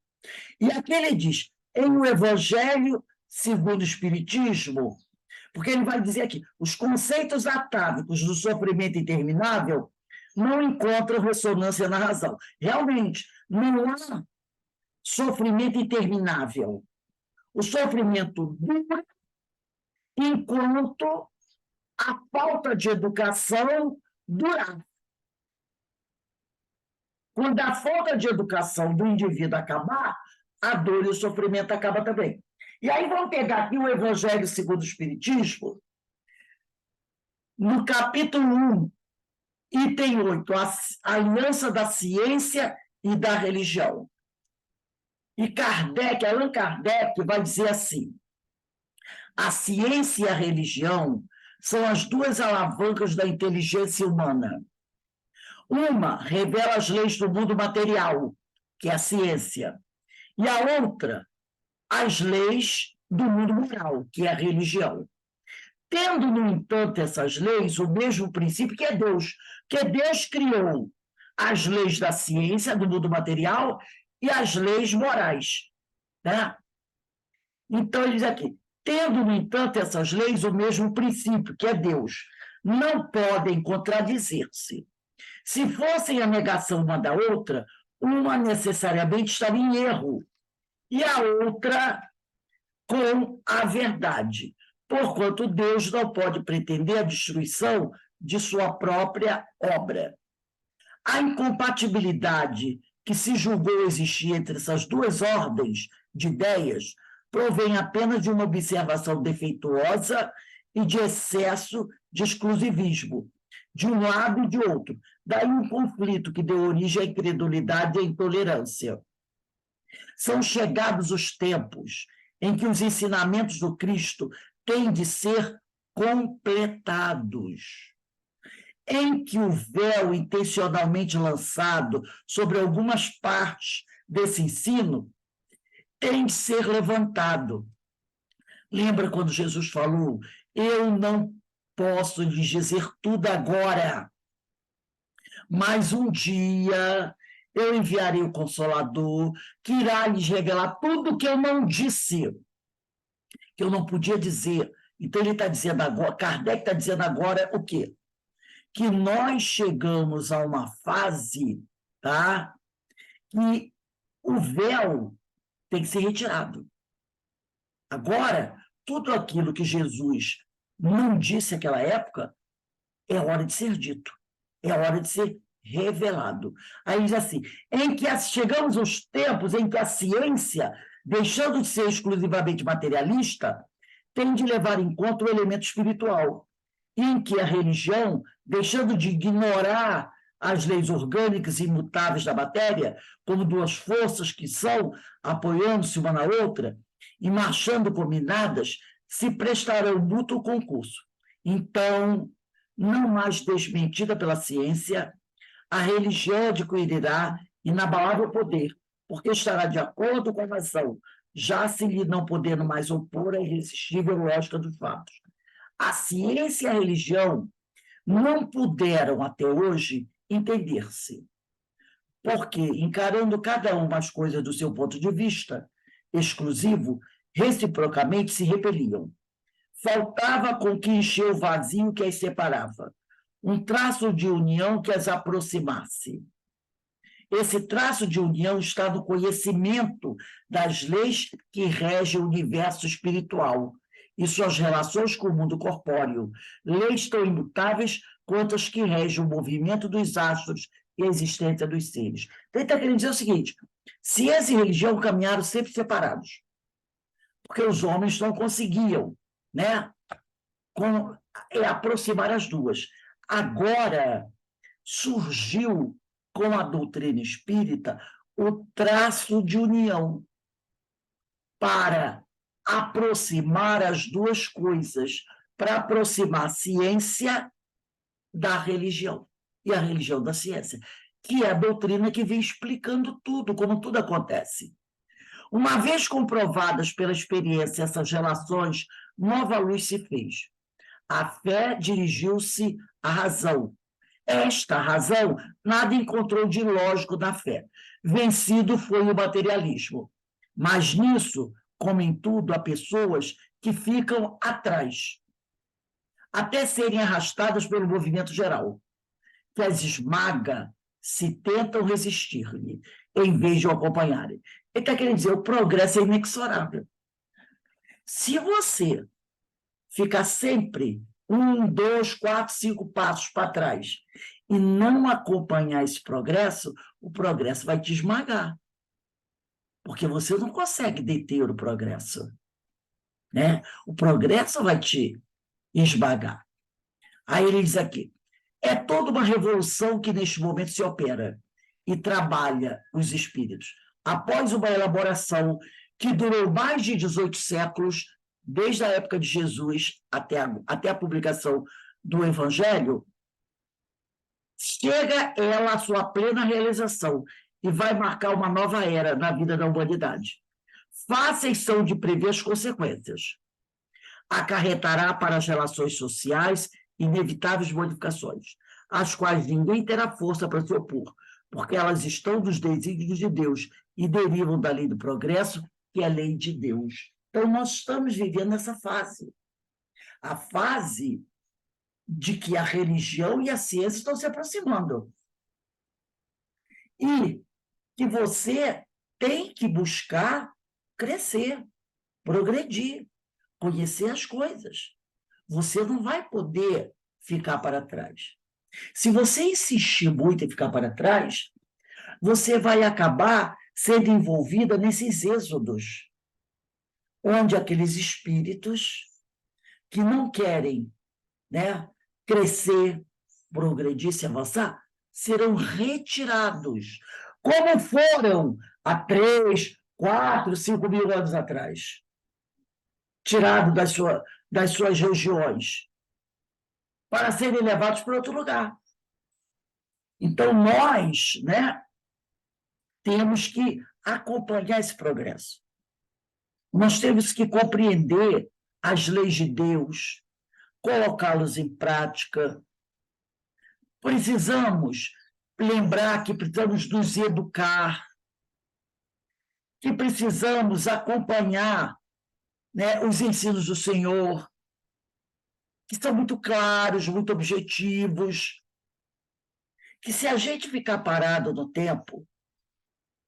E aqui ele diz, em o Evangelho segundo o Espiritismo, porque ele vai dizer aqui, os conceitos atávicos do sofrimento interminável não encontram ressonância na razão. Realmente, não há sofrimento interminável. O sofrimento dura enquanto a falta de educação durar. Quando a falta de educação do indivíduo acabar, a dor e o sofrimento acabam também. E aí vamos pegar aqui o Evangelho segundo o Espiritismo, no capítulo 1, item 8, a aliança da ciência e da religião. E Allan Kardec vai dizer assim, a ciência e a religião são as duas alavancas da inteligência humana. Uma revela as leis do mundo material, que é a ciência, e a outra, as leis do mundo moral, que é a religião. Tendo, no entanto, essas leis o mesmo princípio que é Deus, que Deus criou as leis da ciência, do mundo material, e as leis morais. Né? Então, ele diz aqui, tendo, no entanto, essas leis o mesmo princípio, que é Deus, não podem contradizer-se. Se fossem a negação uma da outra, uma necessariamente estaria em erro, e a outra com a verdade, porquanto Deus não pode pretender a destruição de sua própria obra. A incompatibilidade que se julgou existir entre essas duas ordens de ideias provém apenas de uma observação defeituosa e de excesso de exclusivismo, de um lado e de outro. Daí um conflito que deu origem à incredulidade e à intolerância. São chegados os tempos em que os ensinamentos do Cristo têm de ser completados, em que o véu intencionalmente lançado sobre algumas partes desse ensino tem de ser levantado. Lembra quando Jesus falou, eu não posso lhes dizer tudo agora, mas um dia eu enviarei o Consolador, que irá lhes revelar tudo o que eu não disse, que eu não podia dizer. Então ele está dizendo agora, Kardec está dizendo agora o quê? Que nós chegamos a uma fase, tá? Que o véu tem que ser retirado. Agora, tudo aquilo que Jesus não disse naquela época, é hora de ser dito, é hora de ser revelado. Aí diz assim, chegamos aos tempos em que a ciência, deixando de ser exclusivamente materialista, tem de levar em conta o elemento espiritual, em que a religião, deixando de ignorar as leis orgânicas e imutáveis da matéria, como duas forças que são, apoiando-se uma na outra e marchando combinadas, se prestarão mútuo concurso. Então, não mais desmentida pela ciência, a religião adquirirá inabalável poder, porque estará de acordo com a razão, já se lhe não podendo mais opor à irresistível lógica dos fatos. A ciência e a religião não puderam, até hoje, entender-se, porque, encarando cada uma as coisas do seu ponto de vista exclusivo, reciprocamente se repeliam. Faltava com que encher o vazio que as separava, um traço de união que as aproximasse. Esse traço de união está no conhecimento das leis que regem o universo espiritual e suas relações com o mundo corpóreo, leis tão imutáveis quanto as que regem o movimento dos astros e a existência dos seres. Então, ele está querendo dizer o seguinte, Ciência e religião caminharam sempre separados, porque os homens não conseguiam, né, aproximar as duas. Agora surgiu, com a doutrina espírita, o traço de união para aproximar as duas coisas, para aproximar a ciência da religião e a religião da ciência, que é a doutrina que vem explicando tudo, como tudo acontece. Uma vez comprovadas pela experiência essas relações, nova luz se fez. A fé dirigiu-se à razão. Esta razão nada encontrou de lógico na fé. Vencido foi o materialismo. Mas nisso, como em tudo, há pessoas que ficam atrás, até serem arrastadas pelo movimento geral, que as esmaga se tentam resistir-lhe, em vez de o acompanharem. Ele está querendo dizer, o progresso é inexorável. Se você ficar sempre 1, 2, 4, 5 passos para trás e não acompanhar esse progresso, o progresso vai te esmagar. Porque você não consegue deter o progresso, né? O progresso vai te esmagar. Aí ele diz aqui, é toda uma revolução que neste momento se opera e trabalha os espíritos. Após uma elaboração que durou mais de 18 séculos, desde a época de Jesus até a publicação do Evangelho, chega ela à sua plena realização e vai marcar uma nova era na vida da humanidade. Fáceis são de prever as consequências. Acarretará para as relações sociais inevitáveis modificações, às quais ninguém terá força para se opor, porque elas estão dos desígnios de Deus e derivam da lei do progresso, que é a lei de Deus. Então, nós estamos vivendo essa fase. A fase de que a religião e a ciência estão se aproximando. E que você tem que buscar crescer, progredir, conhecer as coisas. Você não vai poder ficar para trás. Se você insistir muito em ficar para trás, você vai acabar sendo envolvida nesses êxodos, onde aqueles espíritos que não querem, né, crescer, progredir, se avançar, serão retirados, como foram há 3, 4, 5 mil anos atrás, tirados das suas regiões, para serem levados para outro lugar. Então, nós, né, temos que acompanhar esse progresso. Nós temos que compreender as leis de Deus, colocá-los em prática. Precisamos lembrar que precisamos nos educar, que precisamos acompanhar, né, os ensinos do Senhor, que são muito claros, muito objetivos, que se a gente ficar parado no tempo,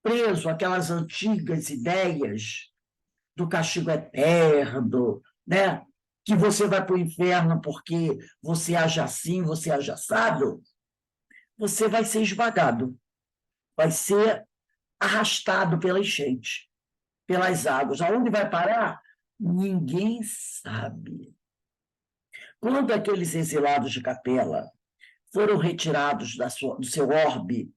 preso àquelas antigas ideias do castigo eterno, né, que você vai para o inferno porque você age assim, você age assado, você vai ser esmagado, vai ser arrastado pela enchente, pelas águas. Aonde vai parar? Ninguém sabe. Quando aqueles exilados de Capela foram retirados do seu orbe,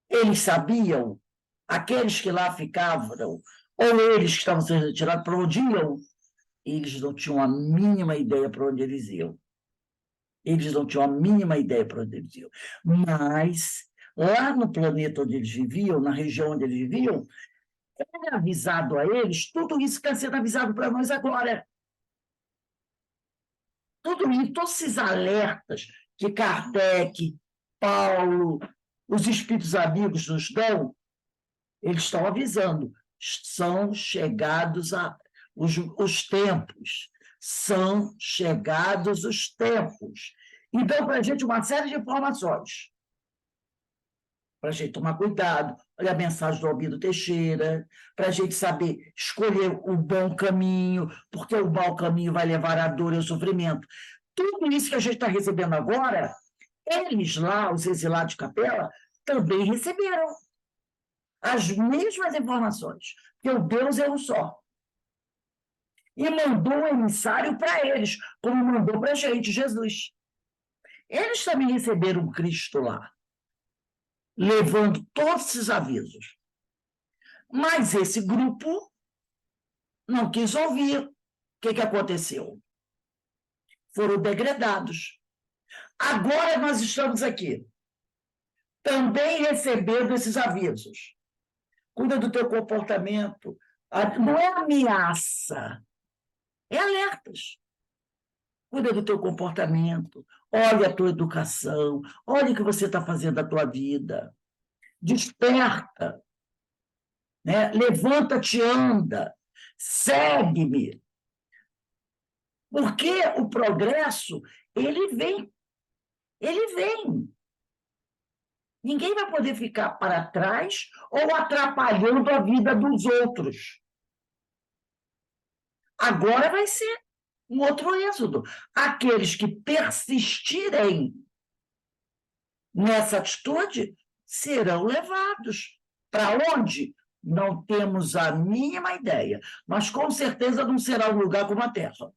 eles sabiam, aqueles que lá ficavam, ou eles que estavam sendo retirados, para onde iam? Eles não tinham a mínima ideia para onde eles iam. Eles não tinham a mínima ideia para onde eles iam. Mas, lá no planeta onde eles viviam, na região onde eles viviam, era avisado a eles, tudo isso está sendo avisado para nós agora. Tudo isso, todos esses alertas que Kardec, Paulo, os espíritos amigos nos dão, eles estão avisando, são chegados os tempos, são chegados os tempos. Então, para a gente, uma série de informações, para a gente tomar cuidado, olha a mensagem do Albino Teixeira, para a gente saber escolher o bom caminho, porque o mau caminho vai levar à dor e ao sofrimento. Tudo isso que a gente está recebendo agora, eles lá, os exilados de Capela, também receberam. as mesmas informações, porque o Deus é um só. E mandou um emissário para eles, como mandou para a gente, Jesus. Eles também receberam Cristo lá, levando todos esses avisos. Mas esse grupo não quis ouvir. O que aconteceu? Foram degradados. Agora nós estamos aqui, também recebendo esses avisos. Cuida do teu comportamento. Não é ameaça, é alertas. Cuida do teu comportamento, olha a tua educação, olha o que você está fazendo da tua vida. Desperta, né? Levanta-te, anda, segue-me. Porque o progresso, ele vem. Ele vem. Ninguém vai poder ficar para trás ou atrapalhando a vida dos outros. Agora vai ser um outro êxodo. Aqueles que persistirem nessa atitude serão levados. Para onde? Não temos a mínima ideia, mas com certeza não será um lugar como a Terra.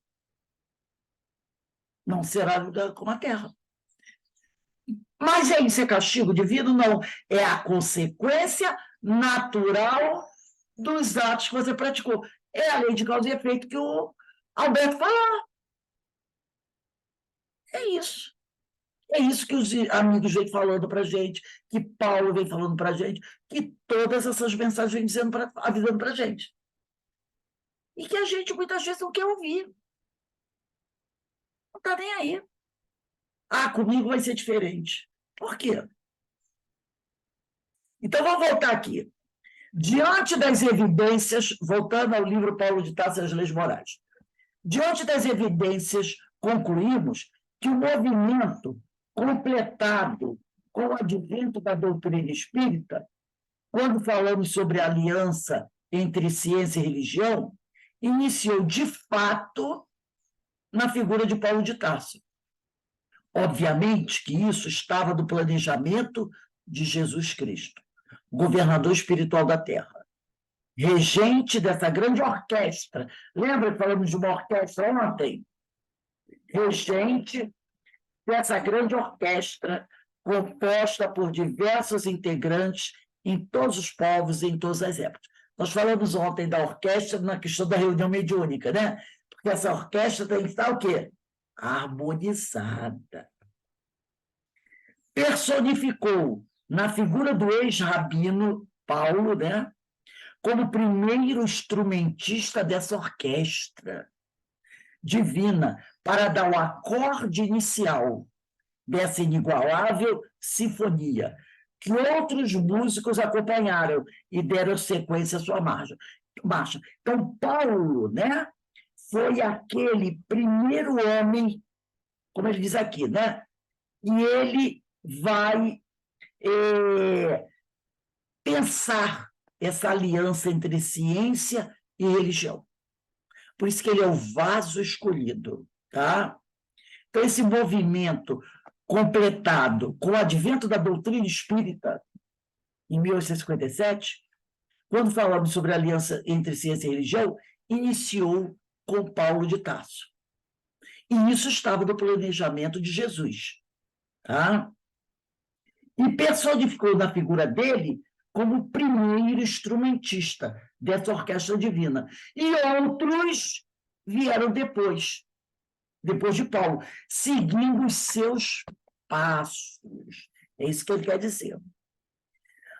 Não será um lugar como a Terra. Mas isso é castigo divino? Não. É a consequência natural dos atos que você praticou. É a lei de causa e efeito que o Alberto falou. É isso. É isso que os amigos vêm falando para a gente, que Paulo vem falando para a gente, que todas essas mensagens vêm dizendo avisando para a gente. E que a gente, muitas vezes, não quer ouvir. Não está nem aí. Comigo vai ser diferente. Por quê? Então, vamos voltar aqui. Diante das evidências, voltando ao livro Paulo de Tarso e as Leis Morais, diante das evidências, concluímos que o movimento completado com o advento da doutrina espírita, quando falamos sobre a aliança entre ciência e religião, iniciou de fato na figura de Paulo de Tarso. Obviamente que isso estava no planejamento de Jesus Cristo, governador espiritual da Terra, regente dessa grande orquestra. Lembra que falamos de uma orquestra ontem? Regente dessa grande orquestra composta por diversos integrantes em todos os povos e em todas as épocas. Nós falamos ontem da orquestra na questão da reunião mediúnica, né? Porque essa orquestra tem que estar o quê? Harmonizada. Personificou na figura do ex-rabino Paulo, né? Como primeiro instrumentista dessa orquestra divina, para dar o acorde inicial dessa inigualável sinfonia, que outros músicos acompanharam e deram sequência à sua marcha. Então, Paulo, né, foi aquele primeiro homem, como ele diz aqui, né, e ele vai pensar essa aliança entre ciência e religião. Por isso que ele é o vaso escolhido, tá? Então, esse movimento completado com o advento da doutrina espírita, em 1857, quando falamos sobre a aliança entre ciência e religião, iniciou com Paulo de Tarso. E isso estava no planejamento de Jesus, tá? E personificou na figura dele como o primeiro instrumentista dessa orquestra divina. E outros vieram depois de Paulo, seguindo os seus passos. É isso que ele quer dizer.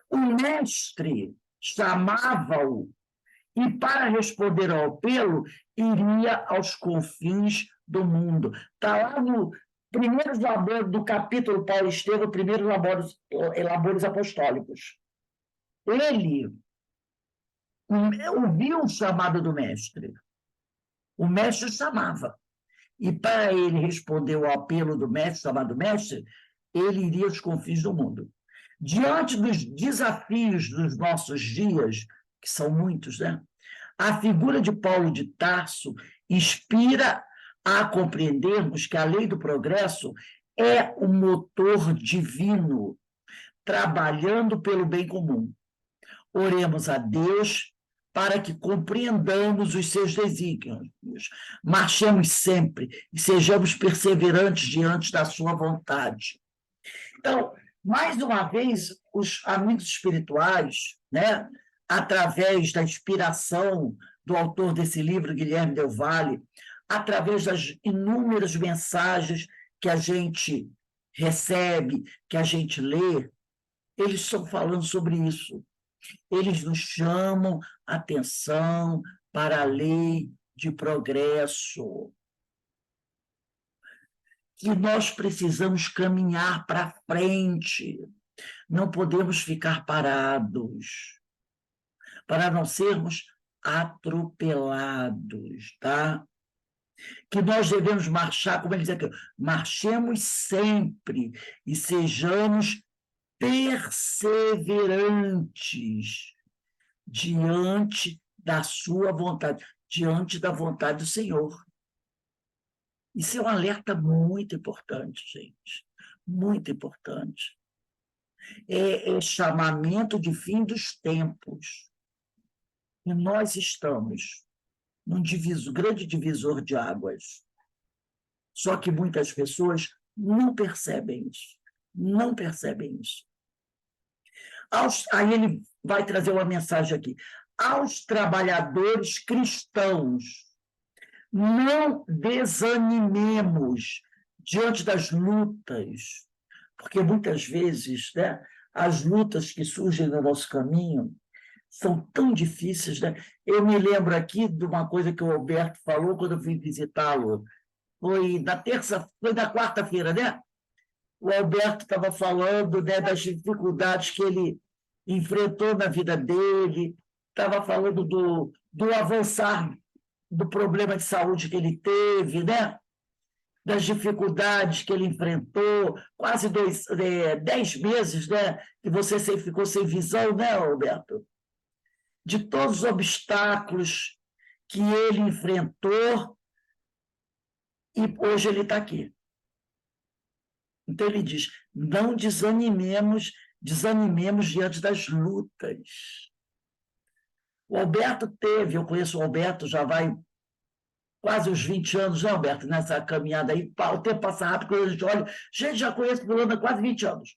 O mestre chamava-o e, para responder ao apelo, iria aos confins do mundo. Está lá no primeiro labor do capítulo Paulo Estevão, primeiro labores apostólicos. Ele ouviu o chamado do mestre. O mestre chamava. E para ele responder ao apelo do mestre, chamado mestre, ele iria aos confins do mundo. Diante dos desafios dos nossos dias, que são muitos, né? A figura de Paulo de Tarso inspira a compreendermos que a lei do progresso é o motor divino, trabalhando pelo bem comum. Oremos a Deus para que compreendamos os seus desígnios. Marchemos sempre e sejamos perseverantes diante da sua vontade. Então, mais uma vez, os amigos espirituais, né, através da inspiração do autor desse livro, Guilherme Del Valle, através das inúmeras mensagens que a gente recebe, que a gente lê, eles estão falando sobre isso. Eles nos chamam a atenção para a lei de progresso, que nós precisamos caminhar para frente, não podemos ficar parados, para não sermos atropelados, tá? Que nós devemos marchar, como ele diz aqui, marchemos sempre e sejamos perseverantes diante da sua vontade, diante da vontade do Senhor. Isso é um alerta muito importante, gente, muito importante. É chamamento de fim dos tempos. E nós estamos num grande divisor de águas. Só que muitas pessoas não percebem isso. Não percebem isso. Aí ele vai trazer uma mensagem aqui. Aos trabalhadores cristãos, não desanimemos diante das lutas, porque muitas vezes, né, as lutas que surgem no nosso caminho são tão difíceis, né? Eu me lembro aqui de uma coisa que o Alberto falou quando eu fui visitá-lo. Foi na quarta-feira, né? O Alberto estava falando, né, das dificuldades que ele enfrentou na vida dele, estava falando do avançar do problema de saúde que ele teve, né? Das dificuldades que ele enfrentou, quase 10 meses, né? Que você ficou sem visão, né, Alberto? De todos os obstáculos que ele enfrentou, e hoje ele está aqui. Então ele diz, não desanimemos diante das lutas. O Alberto eu conheço o Alberto, já vai quase uns 20 anos, né, Alberto, nessa caminhada aí, o tempo passa rápido, quando a gente olha, gente, já conhece o fulano há quase 20 anos.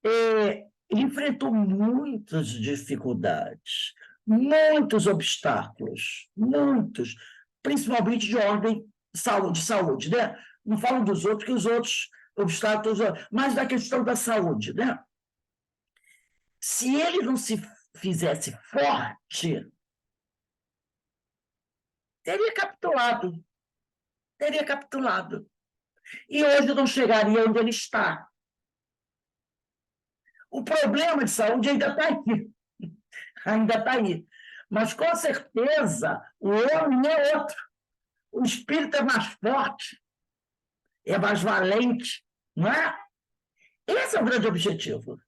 Ele enfrentou muitas dificuldades, muitos obstáculos, muitos, principalmente de ordem de saúde, né? Não falo dos outros, que os outros obstáculos, mas da questão da saúde, né? Se ele não se fizesse forte, teria capitulado. E hoje não chegaria onde ele está. O problema de saúde ainda está aí. Mas, com certeza, o homem é outro. O espírito é mais forte, é mais valente, não é? Esse é o grande objetivo.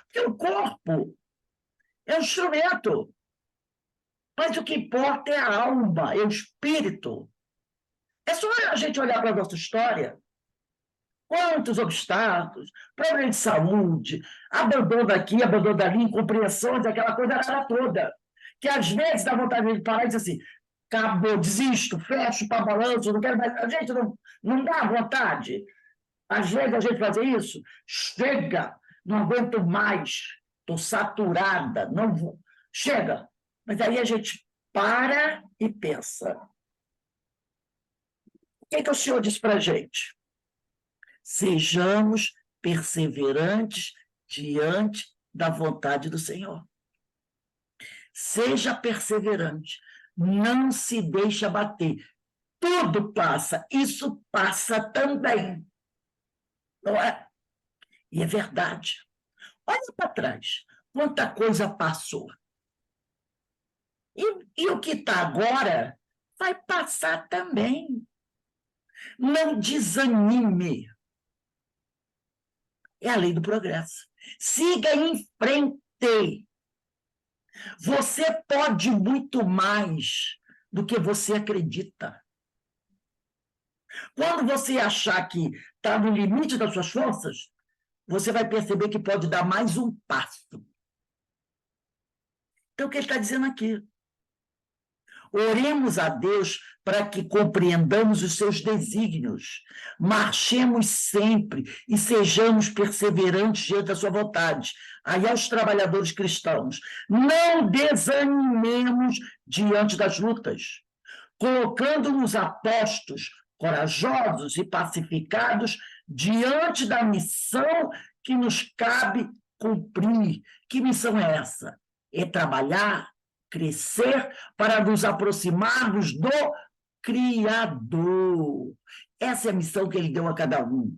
Porque o corpo é um instrumento. Mas o que importa é a alma, é o espírito. É só a gente olhar para a nossa história. Quantos obstáculos, problema de saúde, abandono aqui, abandono ali, incompreensões, aquela coisa toda. Que às vezes dá vontade de parar e dizer assim, acabou, desisto, fecho para balanço, não quero mais. A gente não dá vontade. Às vezes a gente fazer isso, chega, não aguento mais, estou saturada, não vou. Chega. Mas aí a gente para e pensa. O que o Senhor diz para a gente? Sejamos perseverantes diante da vontade do Senhor. Seja perseverante. Não se deixe abater. Tudo passa. Isso passa também. Não é? E é verdade. Olha para trás. Quanta coisa passou. E o que está agora vai passar também. Não desanime. É a lei do progresso. Siga em frente. Você pode muito mais do que você acredita. Quando você achar que está no limite das suas forças, você vai perceber que pode dar mais um passo. Então, o que ele está dizendo aqui? Oremos a Deus para que compreendamos os seus desígnios, marchemos sempre e sejamos perseverantes diante da sua vontade. Aí aos trabalhadores cristãos, não desanimemos diante das lutas, colocando-nos a postos, corajosos e pacificados diante da missão que nos cabe cumprir. Que missão é essa? É trabalhar, crescer para nos aproximarmos do Criador. Essa é a missão que ele deu a cada um.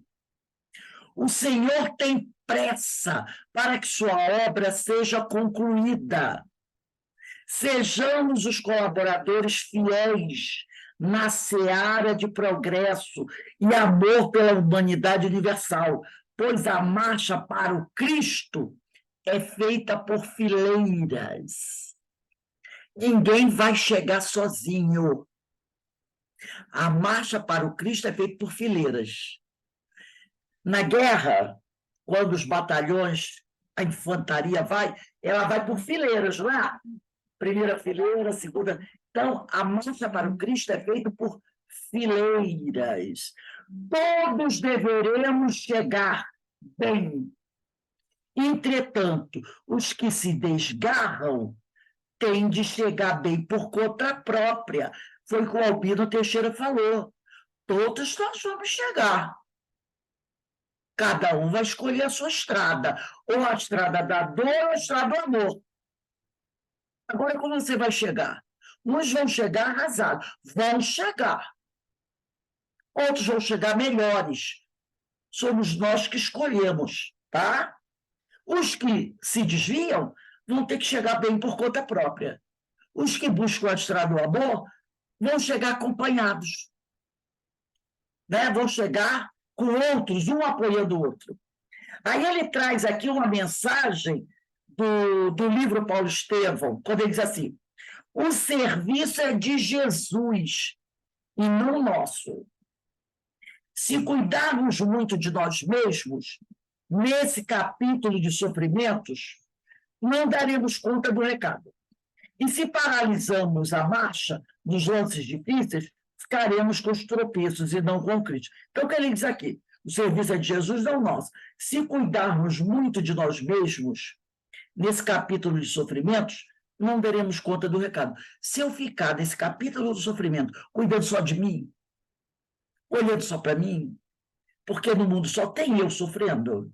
O Senhor tem pressa para que sua obra seja concluída. Sejamos os colaboradores fiéis na seara de progresso e amor pela humanidade universal, pois a marcha para o Cristo é feita por fileiras. Ninguém vai chegar sozinho. A marcha para o Cristo é feita por fileiras. Na guerra, quando os batalhões, a infantaria vai, ela vai por fileiras, não é? Primeira fileira, segunda. Então, a marcha para o Cristo é feita por fileiras. Todos deveremos chegar bem. Entretanto, os que se desgarram têm de chegar bem por conta própria. Foi o que o Albino Teixeira falou. Todos nós vamos chegar. Cada um vai escolher a sua estrada. Ou a estrada da dor ou a estrada do amor. Agora, como você vai chegar? Uns vão chegar arrasados. Vão chegar. Outros vão chegar melhores. Somos nós que escolhemos, tá? Os que se desviam vão ter que chegar bem por conta própria. Os que buscam a estrada do amor vão chegar acompanhados. Né? Vão chegar com outros, um apoiando o outro. Aí ele traz aqui uma mensagem do livro Paulo Estevão, quando ele diz assim: o serviço é de Jesus e não nosso. Se cuidarmos muito de nós mesmos, nesse capítulo de sofrimentos, não daremos conta do recado. E se paralisamos a marcha nos lances difíceis, ficaremos com os tropeços e não com críticas. Então, o que ele diz aqui? O serviço é de Jesus, não nosso. Se cuidarmos muito de nós mesmos, nesse capítulo de sofrimentos, não daremos conta do recado. Se eu ficar nesse capítulo do sofrimento cuidando só de mim, olhando só para mim, porque no mundo só tem eu sofrendo?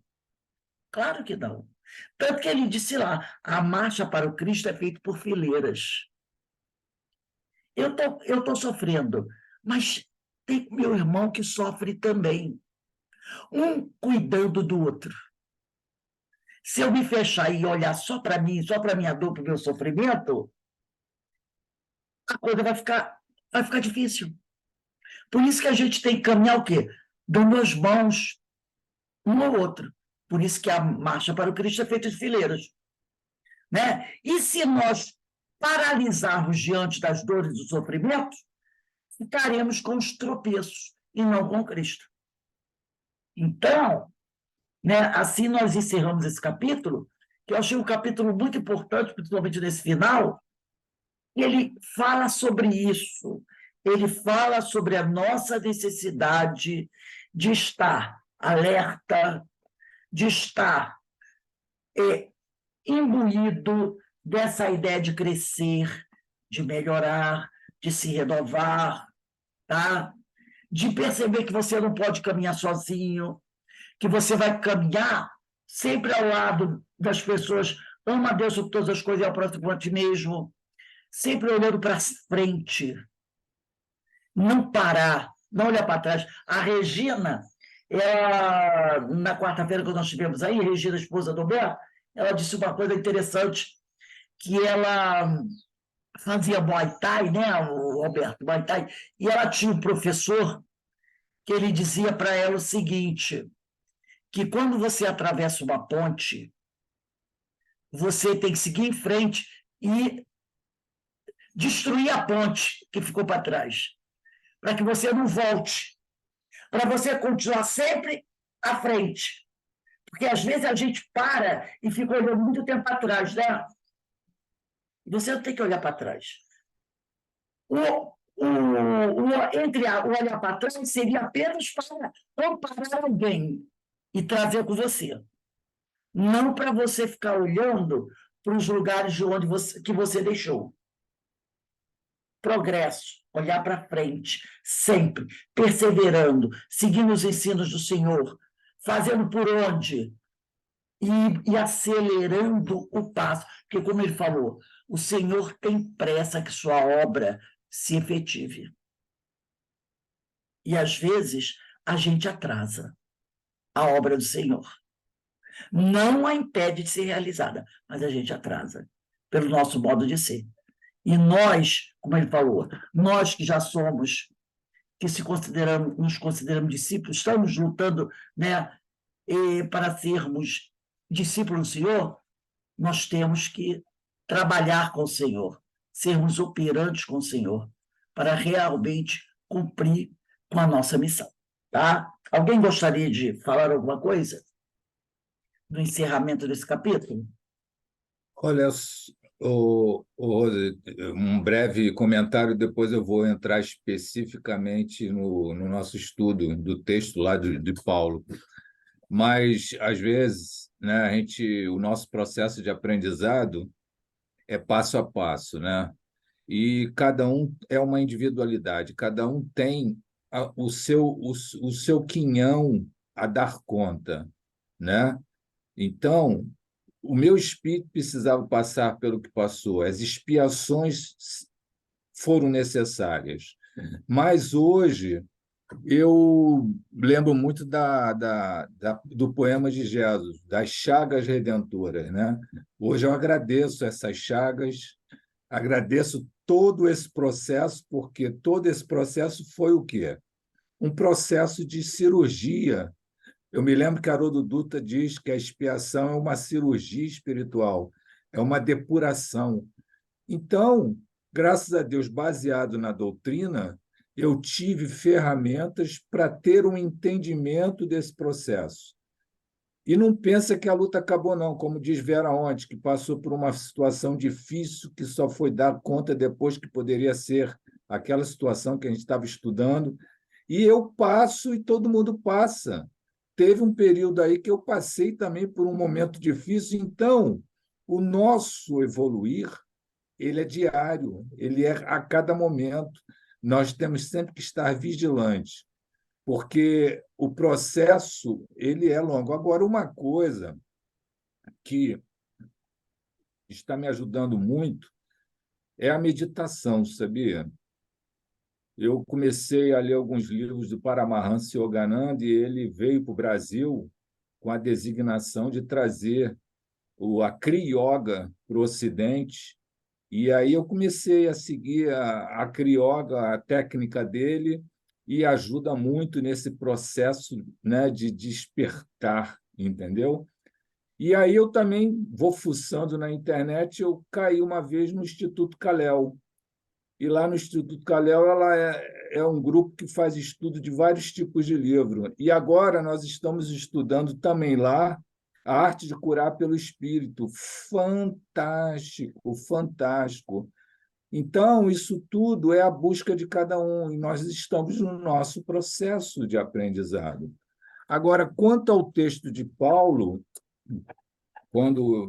Claro que não. Tanto que ele disse lá, a marcha para o Cristo é feita por fileiras. Eu tô sofrendo, mas tem meu irmão que sofre também. Um cuidando do outro. Se eu me fechar e olhar só para mim, só para a minha dor, para o meu sofrimento, a coisa vai ficar difícil. Por isso que a gente tem que caminhar o quê? Dando as mãos um ao outro. Por isso que a marcha para o Cristo é feita de fileiras. Né? E se nós paralisarmos diante das dores e dos sofrimentos, ficaremos com os tropeços e não com Cristo. Então, né, assim nós encerramos esse capítulo, que eu achei um capítulo muito importante, principalmente nesse final, e ele fala sobre isso. Ele fala sobre a nossa necessidade de estar alerta, de estar imbuído dessa ideia de crescer, de melhorar, de se renovar, tá? De perceber que você não pode caminhar sozinho, que você vai caminhar sempre ao lado das pessoas, ama a Deus sobre todas as coisas e ao próximo a ti mesmo, sempre olhando para frente, não parar, não olhar para trás. A Regina, ela, na quarta-feira que nós estivemos aí, Regina, esposa do Alberto, ela disse uma coisa interessante, que ela fazia Muay Thai, né, o Alberto, Muay Thai, e ela tinha um professor que ele dizia para ela o seguinte, que quando você atravessa uma ponte, você tem que seguir em frente e destruir a ponte que ficou para trás, para que você não volte, para você continuar sempre à frente. Porque, às vezes, a gente para e fica olhando muito tempo atrás, né? Você não tem que olhar para trás. O olhar para trás seria apenas para comparar alguém e trazer com você. Não para você ficar olhando para os lugares de onde que você deixou. Progresso, olhar para frente, sempre, perseverando, seguindo os ensinos do Senhor, fazendo por onde e acelerando o passo. Porque, como ele falou, o Senhor tem pressa que sua obra se efetive. E, às vezes, a gente atrasa a obra do Senhor. Não a impede de ser realizada, mas a gente atrasa, pelo nosso modo de ser. E nós, como ele falou, nós que já somos, que nos consideramos discípulos, estamos lutando, né, para sermos discípulos do Senhor, nós temos que trabalhar com o Senhor, sermos operantes com o Senhor, para realmente cumprir com a nossa missão. Tá? Alguém gostaria de falar alguma coisa no encerramento desse capítulo? Olha, Rose, um breve comentário, depois eu vou entrar especificamente no nosso estudo do texto lá de Paulo. Mas, às vezes, né, o nosso processo de aprendizado é passo a passo, né? E cada um é uma individualidade, cada um tem o seu quinhão a dar conta, né? Então, o meu espírito precisava passar pelo que passou, as expiações foram necessárias. Mas hoje eu lembro muito do poema de Jesus, das chagas redentoras, né? Hoje eu agradeço essas chagas, agradeço todo esse processo, porque todo esse processo foi o quê? Um processo de cirurgia. Eu me lembro que Haroldo Dutra diz que a expiação é uma cirurgia espiritual, é uma depuração. Então, graças a Deus, baseado na doutrina, eu tive ferramentas para ter um entendimento desse processo. E não pensa que a luta acabou, não, como diz Vera ontem, que passou por uma situação difícil que só foi dar conta depois que poderia ser aquela situação que a gente estava estudando. E eu passo e todo mundo passa. Teve um período aí que eu passei também por um momento difícil. Então, o nosso evoluir, ele é diário, ele é a cada momento. Nós temos sempre que estar vigilantes, porque o processo ele é longo. Agora, uma coisa que está me ajudando muito é a meditação, sabia? Eu comecei a ler alguns livros do Paramahansa Yogananda e ele veio para o Brasil com a designação de trazer a Kriya Yoga para o Ocidente. E aí eu comecei a seguir a Kriya Yoga, a técnica dele, e ajuda muito nesse processo, né, de despertar, entendeu? E aí eu também vou fuçando na internet, eu caí uma vez no Instituto Kalel. E lá no Instituto Kalel ela é um grupo que faz estudo de vários tipos de livro. E agora nós estamos estudando também lá a arte de curar pelo espírito. Fantástico, fantástico. Então, isso tudo é a busca de cada um, e nós estamos no nosso processo de aprendizado. Agora, quanto ao texto de Paulo, quando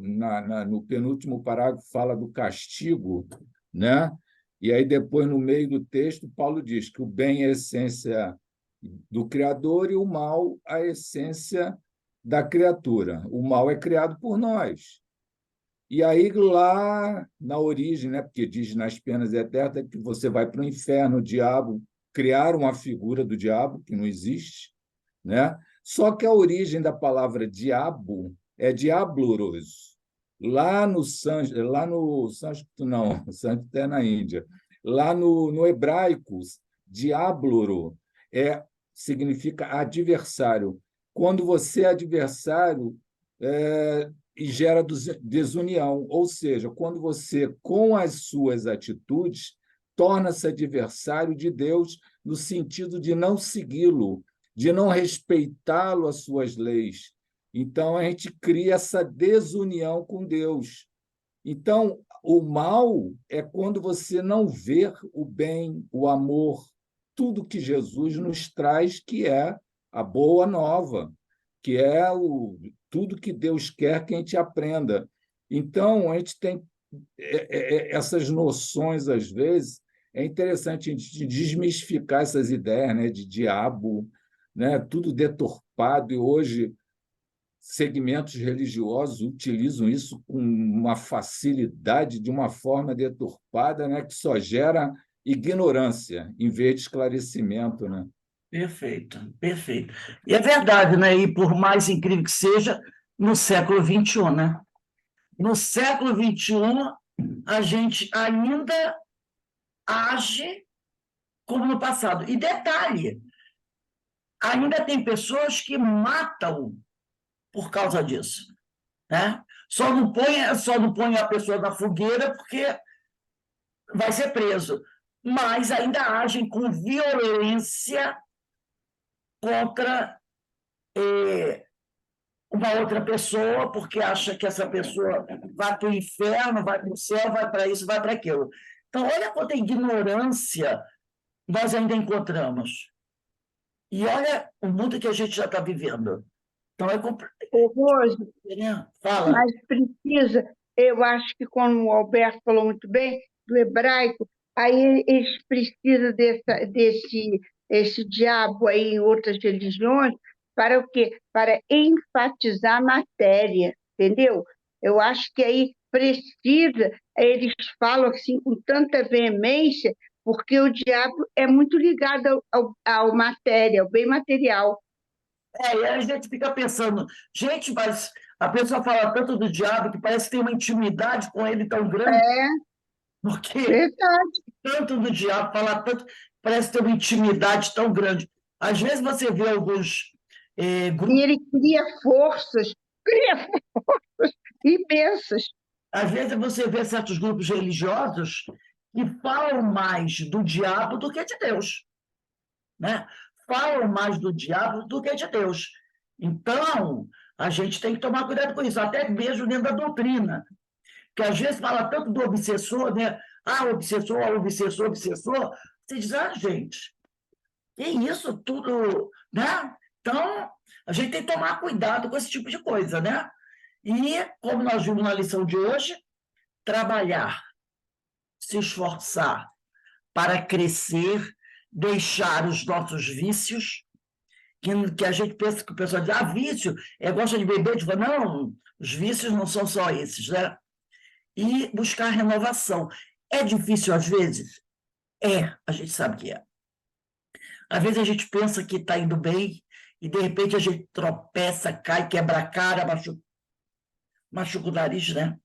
no penúltimo parágrafo fala do castigo, né? E aí depois, no meio do texto, Paulo diz que o bem é a essência do Criador e o mal a essência da criatura. O mal é criado por nós. E aí, lá na origem, né? Porque diz nas penas eternas que você vai para o inferno, o diabo, criar uma figura do diabo, que não existe, né? Só que a origem da palavra diabo é diabloros. Lá no sânscrito, não, o sânscrito é na Índia. Lá no hebraico, diabloro significa adversário. Quando você é adversário, e gera desunião, ou seja, quando você, com as suas atitudes, torna-se adversário de Deus no sentido de não segui-lo, de não respeitá-lo as suas leis, Então, a gente cria essa desunião com Deus. Então, o mal é quando você não vê o bem, o amor, tudo que Jesus nos traz, que é a boa nova, que é tudo que Deus quer que a gente aprenda. Então, a gente tem essas noções, às vezes, é interessante a gente desmistificar essas ideias, né, de diabo, né, tudo deturpado, e hoje segmentos religiosos utilizam isso com uma facilidade, de uma forma deturpada, né, que só gera ignorância em vez de esclarecimento, né? Perfeito, perfeito. E é verdade, né? E por mais incrível que seja, no século XXI, né? No século XXI, a gente ainda age como no passado. E detalhe, ainda tem pessoas que matam por causa disso, né? Só não põe a pessoa na fogueira porque vai ser preso, mas ainda agem com violência contra uma outra pessoa, porque acha que essa pessoa vai para o inferno, vai para o céu, vai para isso, vai para aquilo. Então, olha quanta ignorância nós ainda encontramos. E olha o mundo que a gente já está vivendo. Então, é complexo. Ô, Rose, Fala. mas precisa, eu acho que como o Alberto falou muito bem, do hebraico, aí eles precisam esse diabo aí em outras religiões para o quê? Para enfatizar a matéria, entendeu? Eu acho que aí precisa, eles falam assim com tanta veemência, porque o diabo é muito ligado ao matéria, ao bem material. E aí a gente fica pensando, gente, mas a pessoa fala tanto do diabo que parece que tem uma intimidade com ele tão grande, É porque verdade. tanto do diabo, fala tanto, parece ter uma intimidade tão grande. Às vezes você vê alguns E grupos, ele cria forças imensas. às vezes você vê certos grupos religiosos que falam mais do diabo do que de Deus, né? Falam mais do diabo do que de Deus. Então, a gente tem que tomar cuidado com isso, até mesmo dentro da doutrina, que às vezes fala tanto do obsessor, né? Ah, obsessor, obsessor, obsessor. Você diz, ah, gente, que isso tudo, né? Então, a gente tem que tomar cuidado com esse tipo de coisa, né? E, como nós vimos na lição de hoje, trabalhar, se esforçar para crescer, deixar os nossos vícios, que a gente pensa que o pessoal diz, ah, vício, gosta de beber, de falar, não, os vícios não são só esses, né? E buscar renovação. É difícil às vezes? A gente sabe que é. Às vezes a gente pensa que está indo bem e, de repente, a gente tropeça, cai, quebra a cara, machuca o nariz, né?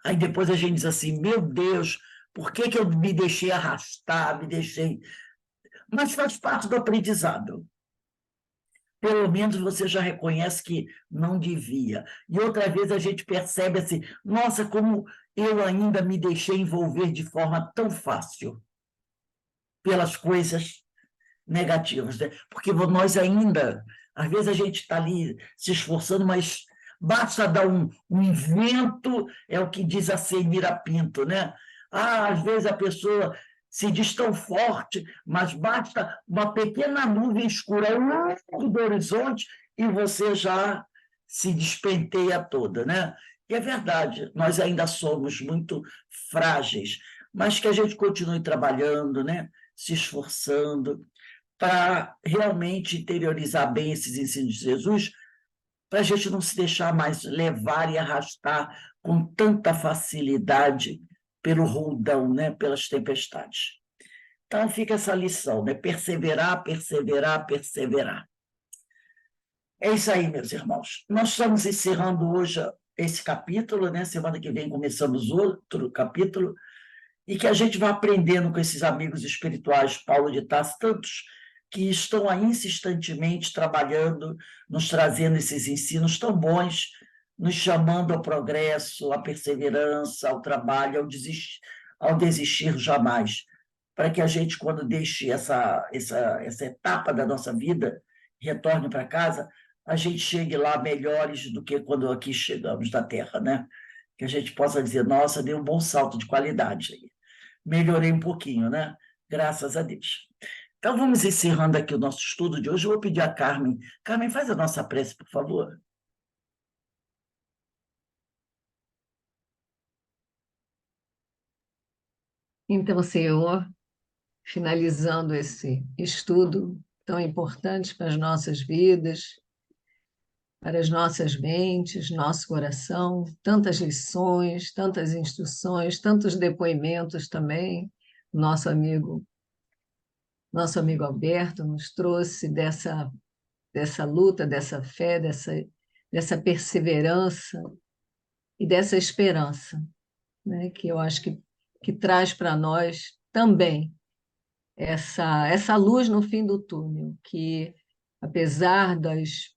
Aí depois a gente diz assim, meu Deus, por que eu me deixei arrastar, me deixei... Mas faz parte do aprendizado. Pelo menos você já reconhece que não devia. E outra vez a gente percebe assim, nossa, como eu ainda me deixei envolver de forma tão fácil pelas coisas negativas, né? Porque nós ainda, às vezes a gente está ali se esforçando, mas basta dar um vento, é o que diz a Senira Pinto, né? Ah, às vezes a pessoa se diz tão forte, mas basta uma pequena nuvem escura ao longo do horizonte e você já se despenteia toda, né? E é verdade, nós ainda somos muito frágeis, mas que a gente continue trabalhando, né? Se esforçando, para realmente interiorizar bem esses ensinos de Jesus, para a gente não se deixar mais levar e arrastar com tanta facilidade pelo roldão, né? Pelas tempestades. Então, fica essa lição, né? Perseverar, perseverar, perseverar. É isso aí, meus irmãos. Nós estamos encerrando hoje esse capítulo, né? Semana que vem começamos outro capítulo, e que a gente vai aprendendo com esses amigos espirituais, Paulo de Tarso, tantos que estão aí insistentemente trabalhando, nos trazendo esses ensinos tão bons, nos chamando ao progresso, à perseverança, ao trabalho, ao desistir jamais, para que a gente, quando deixe essa etapa da nossa vida, retorne para casa, a gente chegue lá melhores do que quando aqui chegamos da Terra, né? Que a gente possa dizer, nossa, dei um bom salto de qualidade aí. Melhorei um pouquinho, né? Graças a Deus. Então, vamos encerrando aqui o nosso estudo de hoje. Eu vou pedir a Carmen. Carmen, faz a nossa prece, por favor. Então, Senhor, finalizando esse estudo tão importante para as nossas vidas, para as nossas mentes, nosso coração, tantas lições, tantas instruções, tantos depoimentos também. Nosso amigo Alberto nos trouxe dessa luta, dessa fé, dessa perseverança e dessa esperança, né? Que eu acho que traz para nós também essa luz no fim do túnel, que apesar das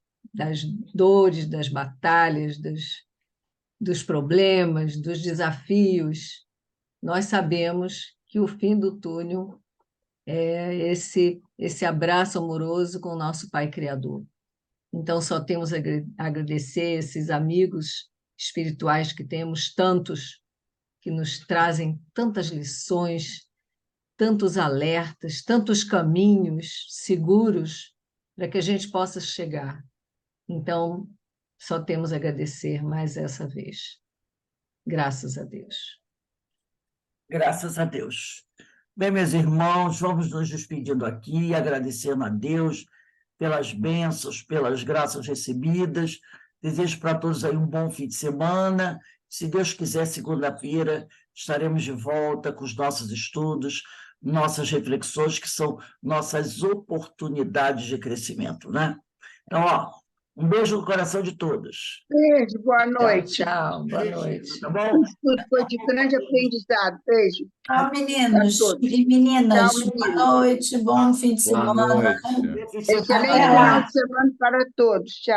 dores, das batalhas, dos problemas, dos desafios, nós sabemos que o fim do túnel é esse abraço amoroso com o nosso Pai Criador. Então, só temos a agradecer esses amigos espirituais que temos, tantos, que nos trazem tantas lições, tantos alertas, tantos caminhos seguros para que a gente possa chegar. Então, só temos a agradecer mais essa vez. Graças a Deus. Graças a Deus. Bem, meus irmãos, vamos nos despedindo aqui, agradecendo a Deus pelas bênçãos, pelas graças recebidas. Desejo para todos aí um bom fim de semana. Se Deus quiser, segunda-feira, estaremos de volta com os nossos estudos, nossas reflexões, que são nossas oportunidades de crescimento, né? Então, ó, um beijo no coração de todos. Beijo, boa noite. Tchau, boa noite. Tá bom? Tudo foi de grande aprendizado. Beijo. Tchau, meninos A todos. e meninas. Tchau, meninos. Boa noite, bom fim de Boa semana. noite. Bom fim de semana. Excelente Até lá. final de semana para todos. Tchau.